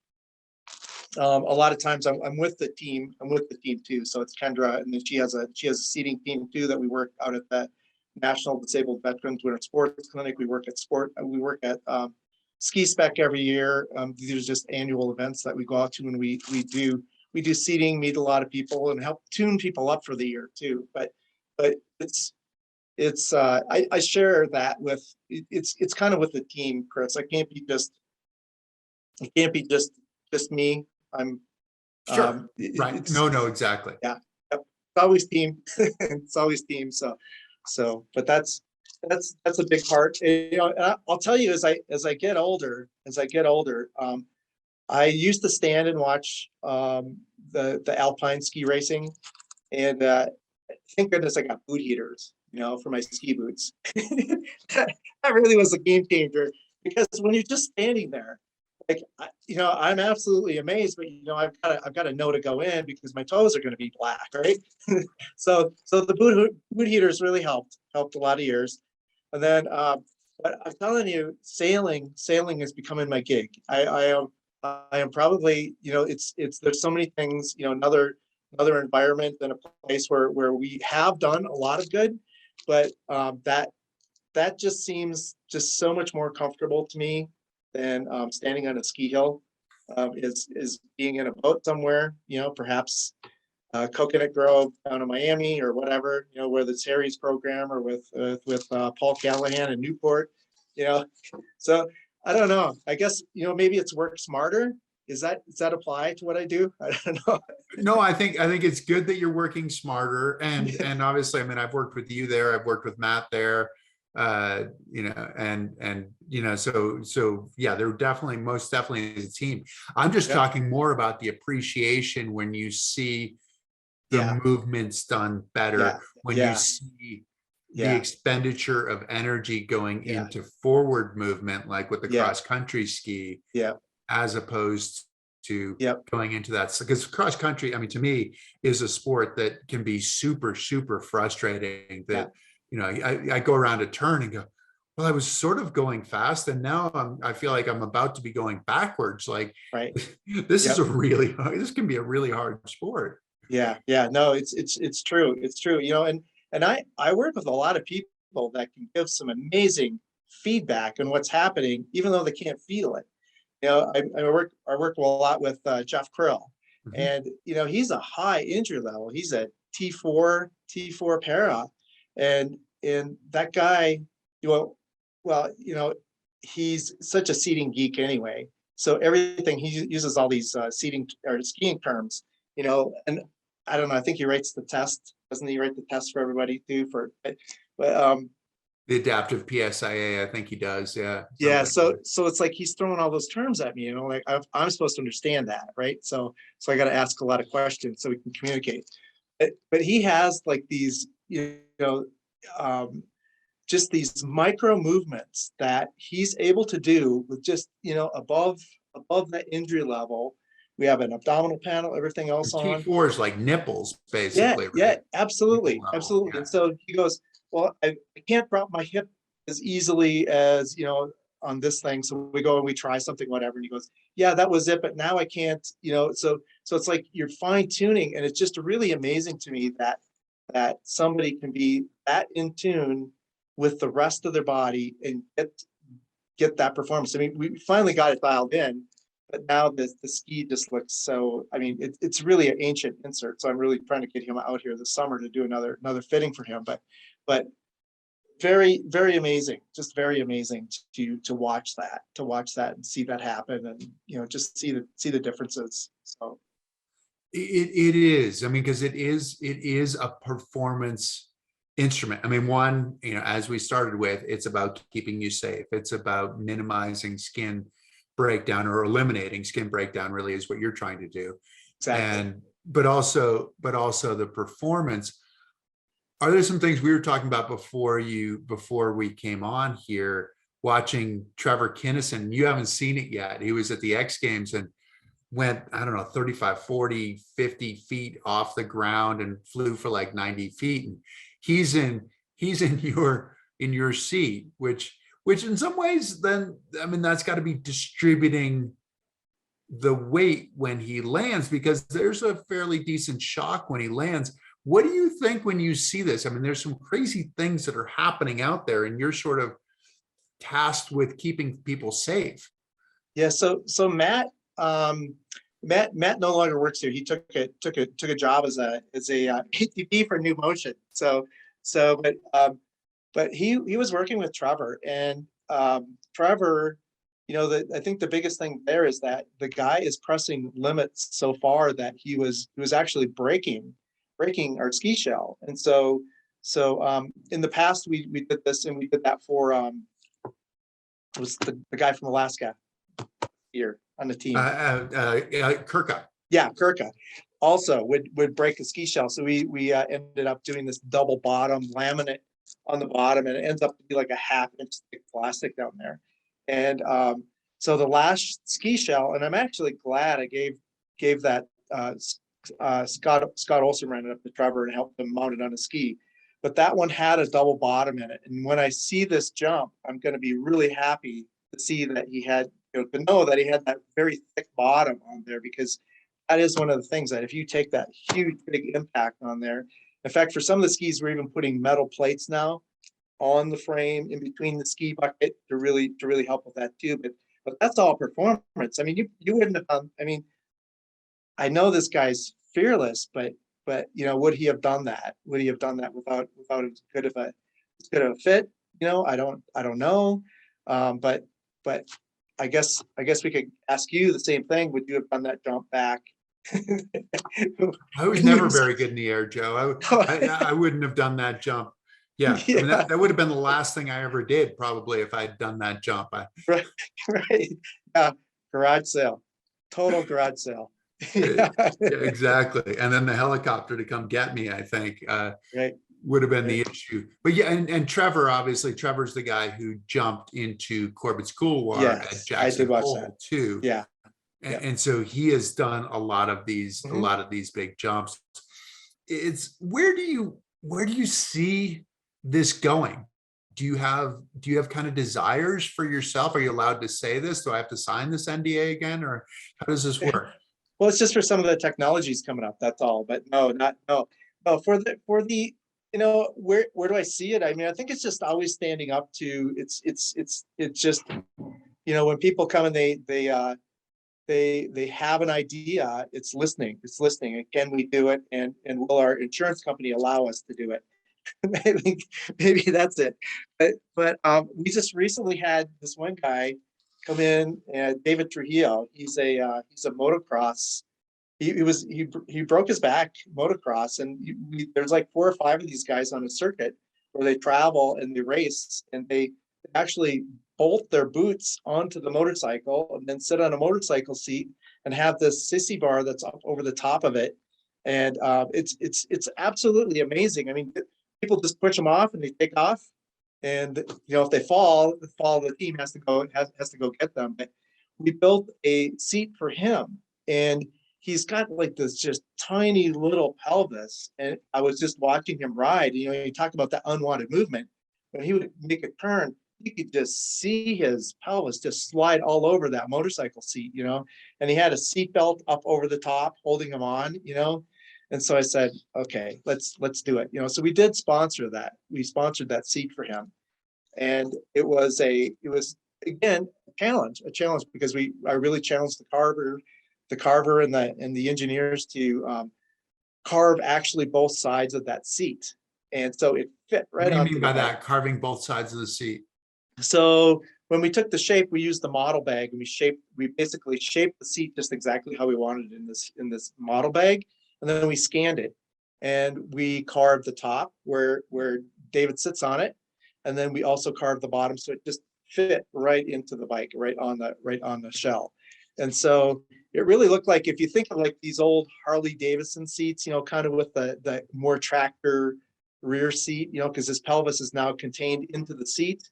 S2: a lot of times I'm with the team. I'm with the team too. So it's Kendra, and then she has a seating team too that we work out at the National Disabled Veterans Winter Sports Clinic. We work at Ski Spec every year. These are just annual events that we go out to, and we do seating, meet a lot of people, and help tune people up for the year too. But I share that with it's kind of with the team, Chris. It can't be just me. I'm
S1: Sure. Right. No, exactly.
S2: Yeah. It's always team. It's always team. But that's a big part. I'll tell you, as I get older, I used to stand and watch the alpine ski racing, and thank goodness I got boot heaters, for my ski boots. That really was a game changer, because when you're just standing there, like, I'm absolutely amazed, but I've got to know to go in because my toes are going to be black, right? So the boot heaters really helped a lot of years. And then, but I'm telling you, sailing is becoming my gig. I am probably, there's so many things, another environment and a place where we have done a lot of good, but that just seems just so much more comfortable to me than standing on a ski hill. Is being in a boat somewhere, perhaps Coconut Grove down in Miami or whatever, where the Harry's program, or with Paul Callahan in Newport, So I don't know. I guess, maybe it's work smarter. Does that apply to what I do? I don't know.
S1: No, I think it's good that you're working smarter. And obviously, I mean, I've worked with you there, I've worked with Matt there, so yeah, they're most definitely as a team. I'm just talking more about the appreciation when you see the movements done better, when you see the expenditure of energy going into forward movement, like with the cross country ski, as opposed to
S2: Yep.
S1: going into that. Because cross country, I mean, to me, is a sport that can be super, super frustrating.
S2: Yeah.
S1: That, I go around a turn and go, well, I was sort of going fast, and now I feel like I'm about to be going backwards. Like,
S2: Right.
S1: this is
S2: Yep.
S1: this can be a really hard sport.
S2: Yeah. Yeah. No, it's true. It's true. And I work with a lot of people that can give some amazing feedback on what's happening, even though they can't feel it. I work a lot with Jeff Krill,
S1: Mhm.
S2: and he's a high injury level. He's a T4 para, and that guy, you know, well, he's such a seating geek anyway. So everything he uses all these seating or skiing terms, and I don't know. I think he writes the test, doesn't he? Write the test for everybody too. But
S1: The adaptive PSIA, I think he does. Yeah, sounds
S2: yeah,
S1: like
S2: so it's like he's throwing all those terms at me, like I'm supposed to understand that, right? So I got to ask a lot of questions so we can communicate. But he has like these, um, just these micro movements that he's able to do with just, above that injury level. We have an abdominal panel, everything else on.
S1: T4 is like nipples,
S2: Yeah,
S1: basically,
S2: yeah,
S1: right? Nipple
S2: absolutely,
S1: level.
S2: absolutely.
S1: Yeah.
S2: And so he goes, well, I can't drop my hip as easily as, on this thing. So we go and we try something, whatever. And he goes, yeah, that was it, but now I can't, so it's like you're fine tuning. And it's just really amazing to me that somebody can be that in tune with the rest of their body and get that performance. I mean, we finally got it dialed in, but now the ski just looks so. I mean, it's really an ancient insert. So I'm really trying to get him out here this summer to do another fitting for him. But very, very amazing, just very amazing to watch that and see that happen, and just see the differences. So
S1: It is. I mean, because it is a performance instrument. I mean, one, as we started with, it's about keeping you safe. It's about minimizing skin breakdown or eliminating skin breakdown, really is what you're trying to do.
S2: exactly.
S1: And but also the performance. Are there some things we were talking about before we came on here, watching Trevor Kinnison? You haven't seen it yet. He was at the X Games and went, I don't know, 35, 40, 50 feet off the ground and flew for like 90 feet. And he's in your seat, which in some ways, then, I mean, that's got to be distributing the weight when he lands, because there's a fairly decent shock when he lands. What do you think when you see this? I mean, there's some crazy things that are happening out there, and you're sort of tasked with keeping people safe.
S2: Yeah. So Matt no longer works here. He took a job as a ATP for New Motion. But he was working with Trevor, and Trevor, I think the biggest thing there is that the guy is pressing limits so far that he was actually breaking our ski shell. And so in the past we did this, and we did that for it was the guy from Alaska here on the team.
S1: Kirka.
S2: Yeah, Kirka also would break the ski shell. So we ended up doing this double bottom laminate on the bottom, and it ends up to be like a half-inch thick plastic down there. And so the last ski shell, and I'm actually glad I gave that Scott Olson ran it up to Trevor and helped him mount it on a ski. But that one had a double bottom in it. And when I see this jump, I'm going to be really happy to see that he had, to know that he had that very thick bottom on there, because that is one of the things that if you take that huge, big impact on there, in fact, for some of the skis, we're even putting metal plates now on the frame in between the ski bucket to really help with that too. But that's all performance. I mean, you wouldn't have done. I mean, I know this guy's fearless, but would he have done that? Would he have done that without as good of a fit? I don't know. But I guess we could ask you the same thing. Would you have done that jump back?
S1: I was never very good in the air, Joe. I wouldn't have done that jump. Yeah, I mean,
S2: Yeah,
S1: that would have been the last thing I ever did, probably, if I'd done that jump.
S2: right. Yeah, garage sale, total garage sale.
S1: Yeah,
S2: Yeah,
S1: exactly. And then the helicopter to come get me, I think,
S2: right,
S1: would have been the
S2: right.
S1: issue. But yeah, and Trevor, obviously, Trevor's the guy who jumped into Corbett's Couloir at
S2: Yes, I did
S1: Jackson
S2: watch that.
S1: Hole too.
S2: Yeah,
S1: And,
S2: Yeah.
S1: and so he has done a
S2: Mhm.
S1: lot of these big jumps. It's where do you see this going? Do you have kind of desires for yourself? Are you allowed to say this? Do I have to sign this NDA again, or how does this work?
S2: Well, it's just for some of the technologies coming up, that's all. But no, not no, no. For the, where do I see it? I mean, I think it's just always standing up to it's just, when people come and they have an idea, it's listening. It's listening. And can we do it? And will our insurance company allow us to do it? maybe that's it. But we just recently had this one guy come in, and David Trujillo. He's a motocross. He broke his back motocross, and there's like 4 or 5 of these guys on a circuit where they travel and they race, and they actually bolt their boots onto the motorcycle and then sit on a motorcycle seat and have this sissy bar that's up over the top of it. And it's absolutely amazing. I mean, people just push them off and they take off, and if they fall, the team has to go get them. But we built a seat for him, and he's got like this just tiny little pelvis. And I was just watching him ride. You talk about that unwanted movement. When he would make a turn, you could just see his pelvis just slide all over that motorcycle seat. And he had a seat belt up over the top holding him on. And so I said, okay, let's do it. So we did sponsor that. We sponsored that seat for him. And it was again a challenge because I really challenged the carver and the engineers to carve actually both sides of that seat. And so it fit
S1: What
S2: right
S1: do you
S2: onto
S1: mean
S2: the
S1: by
S2: bike.
S1: that? Carving both sides of the seat?
S2: So when we took the shape, we used the model bag, and we basically shaped the seat just exactly how we wanted it in this model bag. And then we scanned it, and we carved the top where David sits on it. And then we also carved the bottom, so it just fit right into the bike, right on the shell. And so it really looked like, if you think of like these old Harley Davidson seats, kind of with the more tractor rear seat, because his pelvis is now contained into the seat,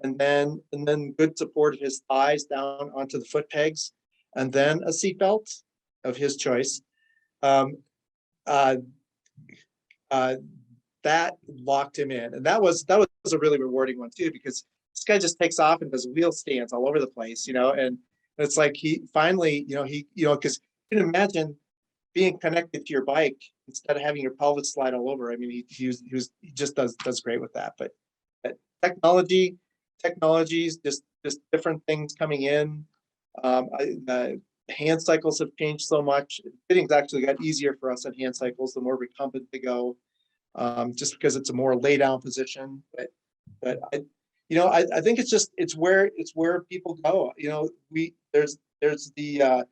S2: and then good support of his thighs down onto the foot pegs, and then a seat belt of his choice. Um, uh, uh, that locked him in, and that was a really rewarding one too, because this guy just takes off and does wheel stands all over the place. And it's like he finally, because you can imagine being connected to your bike instead of having your pelvis slide all over. I mean, he just does great with that. But technologies, just different things coming in. The hand cycles have changed so much. Fitting's actually got easier for us at hand cycles the more recumbent they go, just because it's a more lay down position. But I think it's where people go. There's the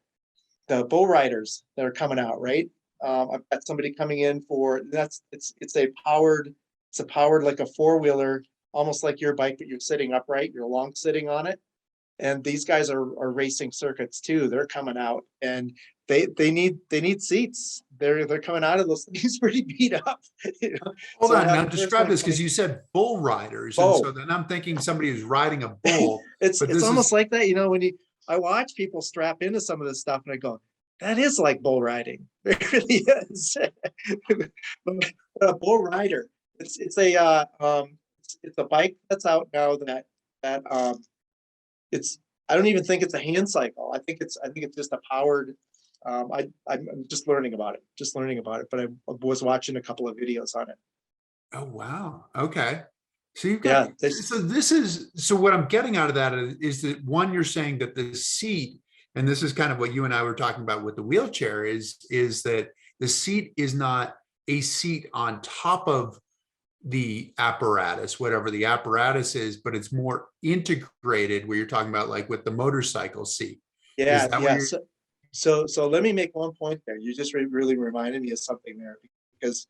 S2: bull riders that are coming out, right? I've got somebody coming in for it's a powered like a 4-wheeler, almost like your bike, but you're sitting upright, you're long sitting on it. And these guys are racing circuits too. They're coming out, and they need seats. They're coming out of those things pretty beat up.
S1: Hold
S2: So I
S1: on,
S2: have
S1: now
S2: the first
S1: describe
S2: one
S1: this, because
S2: coming.
S1: you said bull riders, and so
S2: Bow.
S1: then I'm thinking somebody who's riding a bull,
S2: it's
S1: but
S2: it's
S1: this
S2: almost
S1: is
S2: like that, when I watch people strap into some of this stuff, and I go, that is like bull riding. It really is. But a bull rider, it's a bike that's out now that it's I don't even think it's a hand cycle. I think it's just a powered. I'm just learning about it, but I was watching a couple of videos on it.
S1: oh wow, okay. So you've got
S2: Yeah,
S1: so what I'm getting out of that is that, one, you're saying that the seat, and this is kind of what you and I were talking about with the wheelchair, is that the seat is not a seat on top of the apparatus, whatever the apparatus is, but it's more integrated, where you're talking about like with the motorcycle seat. Is
S2: yeah,
S1: that what
S2: yeah.
S1: you're?
S2: So let me make one point there. You just really reminded me of something there, because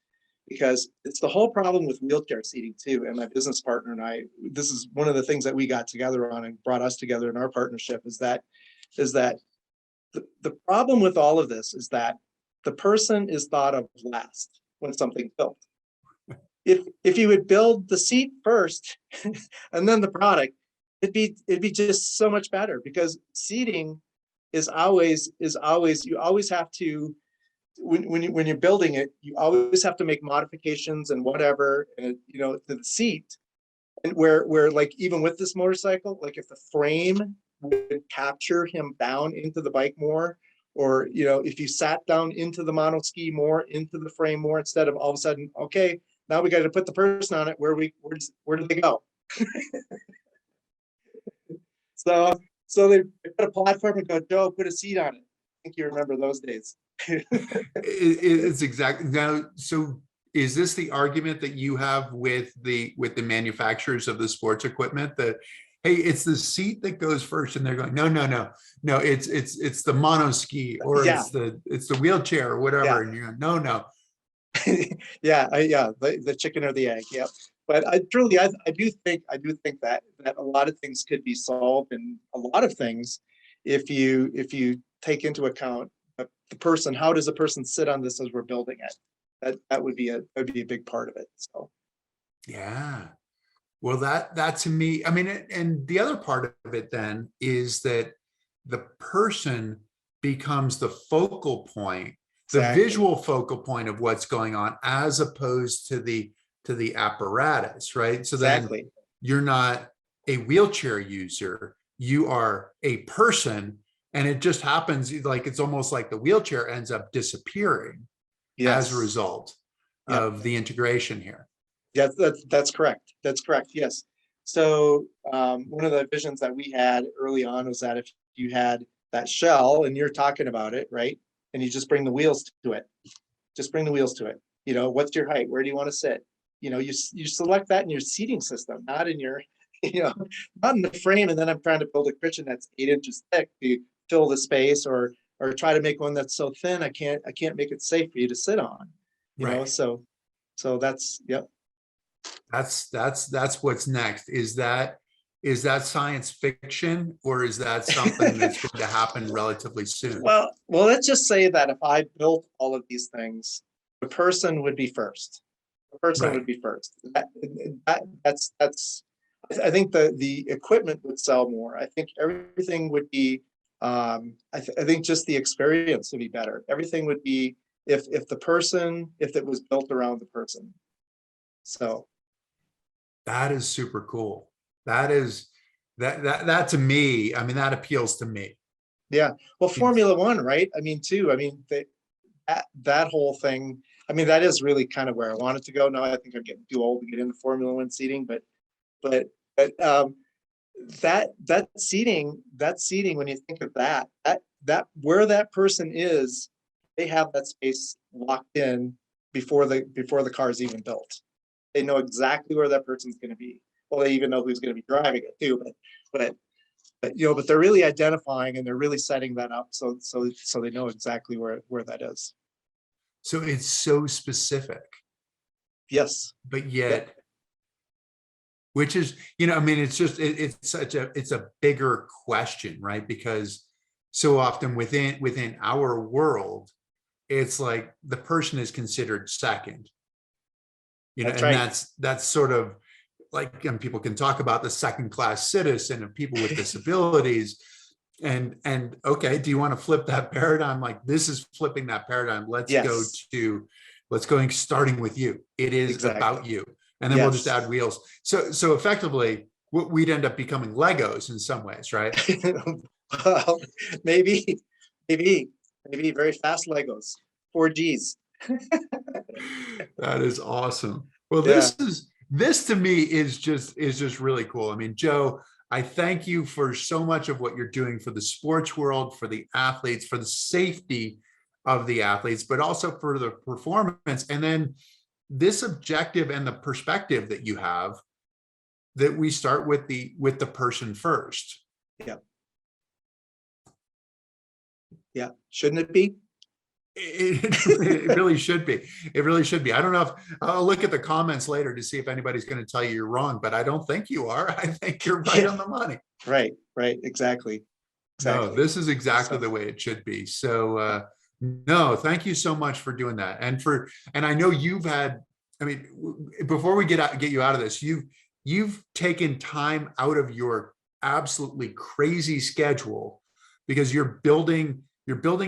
S2: it's the whole problem with wheelchair seating too. And my business partner and I, this is one of the things that we got together on and brought us together in our partnership, is that the problem with all of this is that the person is thought of last when something's built. If you would build the seat first and then the product, it'd be just so much better, because seating you always have to, when you're building it, you always have to make modifications and whatever, and you know, to the seat. And where like even with this motorcycle, like if the frame would capture him down into the bike more, or you know, if you sat down into the mono ski more, into the frame more, instead of all of a sudden, okay, now we got to put the person on it, where do they go? So they put a platform and go, Joe, put a seat on it. I think you remember those days.
S1: It's exactly now. So is this the argument that you have with the manufacturers of the sports equipment, that hey, it's the seat that goes first, and they're going, no, it's the mono ski, or
S2: Yeah.
S1: it's the wheelchair or whatever,
S2: Yeah.
S1: and you're going, no.
S2: Yeah, the chicken or the egg. Yeah, but I do think that a lot of things could be solved, and a lot of things, if you take into account the person. How does a person sit on this as we're building it? That would be a big part of it. So
S1: Yeah. Well, that to me, I mean, and the other part of it then is that the person becomes the focal point, the
S2: exactly.
S1: visual focal point of what's going on, as opposed to the apparatus, right? So then
S2: Exactly.
S1: you're not a wheelchair user, you are a person, and it just happens like it's almost like the wheelchair ends up disappearing as a
S2: Yes.
S1: result
S2: Yep.
S1: of the integration here.
S2: Yeah, that's correct. That's correct. Yes. So one of the visions that we had early on was that if you had that shell and you're talking about it, right? And you just bring the wheels to it, just bring the wheels to it. You know, what's your height? Where do you want to sit? You know, you select that in your seating system, not in your, you know, not in the frame. And then I'm trying to build a cushion that's 8 inches thick to fill the space, or try to make one that's so thin I can't make it safe for you to sit on. You know,
S1: Right.
S2: so that's, yep.
S1: That's what's next. Is that science fiction, or is that something that's going to happen relatively soon?
S2: Well, let's just say that if I built all of these things, the person would be first. The person would
S1: Right.
S2: be first. That's. I think the equipment would sell more. I think everything would be. I think just the experience would be better. Everything would be if it was built around the person. So
S1: That is super cool. That is that to me, I mean, that appeals to me.
S2: yeah, well, Formula One, right? I mean, too. I mean, that whole thing. I mean, that is really kind of where I wanted to go. Now I think I'm getting too old to get into Formula One seating, but that seating, when you think of that where that person is, they have that space locked in before the car is even built. They know exactly where that person's going to be. Well, they even know who's going to be driving it too. But you know, but they're really identifying, and they're really setting that up so they know exactly where that is.
S1: So it's so specific,
S2: Yes.
S1: but
S2: Yeah.
S1: yet, which is, you know, I mean, it's just it's a bigger question, right? Because so often within our world, it's like the person is considered second, you know,
S2: That's
S1: and
S2: right.
S1: that's sort of like, and people can talk about the second class citizen of people with disabilities, and okay, do you want to flip that paradigm? Like, this is flipping that paradigm. Let's go
S2: Yes.
S1: starting with you. It is
S2: Exactly.
S1: about you, and then we'll just
S2: Yes.
S1: add wheels. So effectively, we'd end up becoming Legos in some ways, right?
S2: Well, maybe, maybe very fast Legos, 4Gs.
S1: That is awesome. Well,
S2: Yeah.
S1: this to me is just really cool. I mean, Joe, I thank you for so much of what you're doing for the sports world, for the athletes, for the safety of the athletes, but also for the performance. And then this objective and the perspective that you have, that we start with the person first.
S2: Yeah. Yeah. Shouldn't it be?
S1: It really should be. It really should be. I don't know if I'll look at the comments later to see if anybody's going to tell you you're wrong, but I don't think you are. I think you're right on the money.
S2: Right. Exactly.
S1: No, this is exactly
S2: So,
S1: the way it should be. So no, thank you so much for doing that. And I know you've had, I mean, before we get you out of this, you've taken time out of your absolutely crazy schedule, because you're building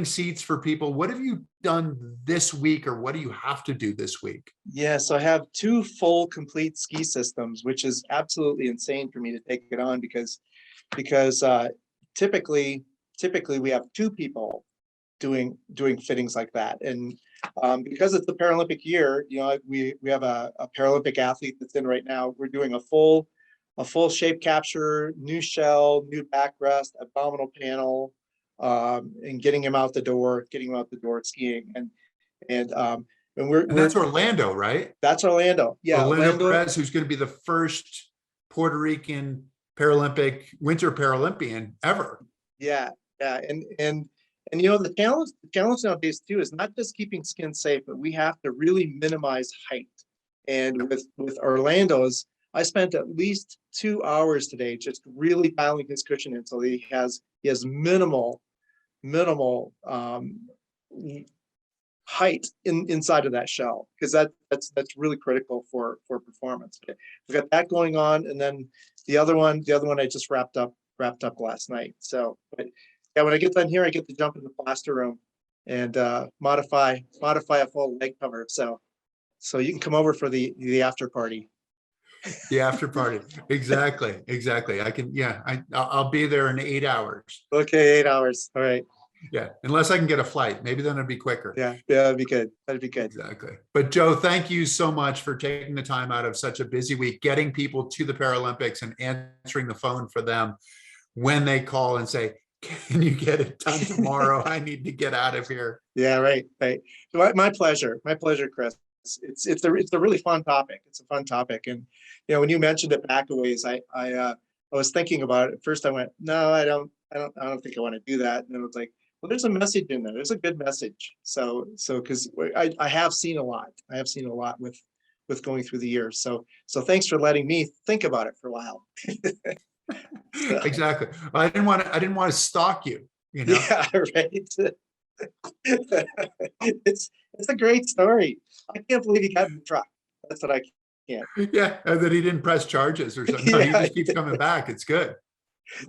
S1: seats for people. What have you done this week, or what do you have to do this week?
S2: Yeah, so I have 2 full complete ski systems, which is absolutely insane for me to take it on because typically we have 2 people doing fittings like that. And because it's the Paralympic year, we have a Paralympic athlete that's in right now. We're doing a full shape capture, new shell, new backrest, abdominal panel, and getting him out the door skiing. And
S1: That's Orlando, right?
S2: That's Orlando. Yeah,
S1: Orlando Perez, who's going to be the first Puerto Rican winter Paralympian ever.
S2: Yeah, and the challenge nowadays too is not just keeping skin safe, but we have to really minimize height. And with Orlando's, I spent at least 2 hours today just really dialing his cushion in so he has minimal height inside of that shell, because that's really critical for performance. But we've got that going on, and then the other one I just wrapped up last night. So, but yeah, when I get done here, I get to jump in the plaster room and modify a full leg cover. So you can come over for the after party.
S1: The after party. Exactly. I can, yeah, I'll be there in 8 hours.
S2: Okay, 8 hours. All right.
S1: Yeah, unless I can get a flight. Maybe then it'd be quicker.
S2: Yeah, that'd be good.
S1: Exactly. But Joe, thank you so much for taking the time out of such a busy week, getting people to the Paralympics and answering the phone for them when they call and say, can you get it done tomorrow? I need to get out of here.
S2: Yeah, right. My pleasure, Chris. It's a really fun topic. It's a fun topic. And, when you mentioned it back a ways, I was thinking about it. At first I went, no, I don't think I want to do that. And then it was like, well, there's a message in there. There's a good message. So because I have seen a lot. With going through the years. So thanks for letting me think about it for a while.
S1: Exactly. Well, I didn't want to stalk you.
S2: Yeah, right. It's a great story. I can't believe he got in the truck. That's what I can't.
S1: Yeah, and that he didn't press charges or something. No, he just keeps coming back. It's good.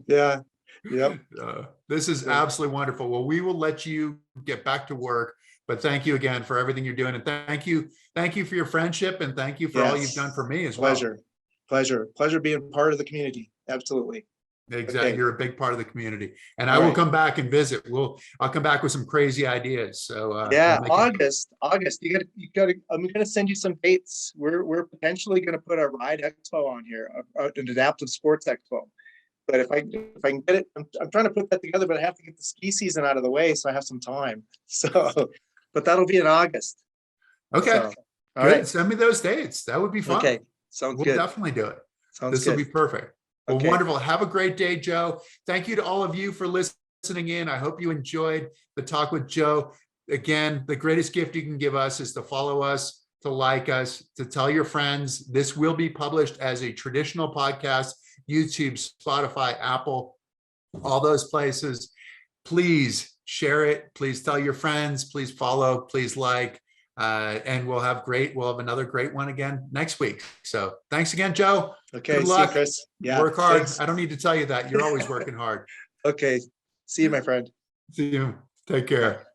S2: Yeah. Yep.
S1: This is absolutely wonderful. Well, we will let you get back to work, but thank you again for everything you're doing. And thank you for your friendship, and thank you for all you've done for me as well.
S2: Pleasure being part of the community. Absolutely.
S1: Exactly.
S2: Okay.
S1: You're a big part of the community, and I will come back and visit. I'll come back with some crazy ideas. So
S2: yeah, August, you gotta, I'm going to send you some dates. We're potentially going to put a ride expo on here, an adaptive sports expo. But if I can get it, I'm trying to put that together, but I have to get the ski season out of the way, so I have some time. So, but that'll be in August.
S1: Okay.
S2: So, all
S1: good.
S2: right.
S1: Send me those dates. That would be fun.
S2: Okay. Sounds
S1: We'll
S2: good.
S1: definitely do it.
S2: Sounds
S1: This will be perfect. Well,
S2: Okay.
S1: wonderful. Have a great day, Joe. Thank you to all of you for listening in. I hope you enjoyed the talk with Joe. Again, the greatest gift you can give us is to follow us, to like us, to tell your friends. This will be published as a traditional podcast, YouTube, Spotify, Apple, all those places. Please share it. Please tell your friends. Please follow. Please like. And we'll have another great one again next week. So thanks again, Joe.
S2: Okay.
S1: Good luck.
S2: See you, Chris. Yeah.
S1: Work hard.
S2: Thanks.
S1: I don't need to tell you that. You're always working hard.
S2: Okay. See you, my friend.
S1: See you. Take care.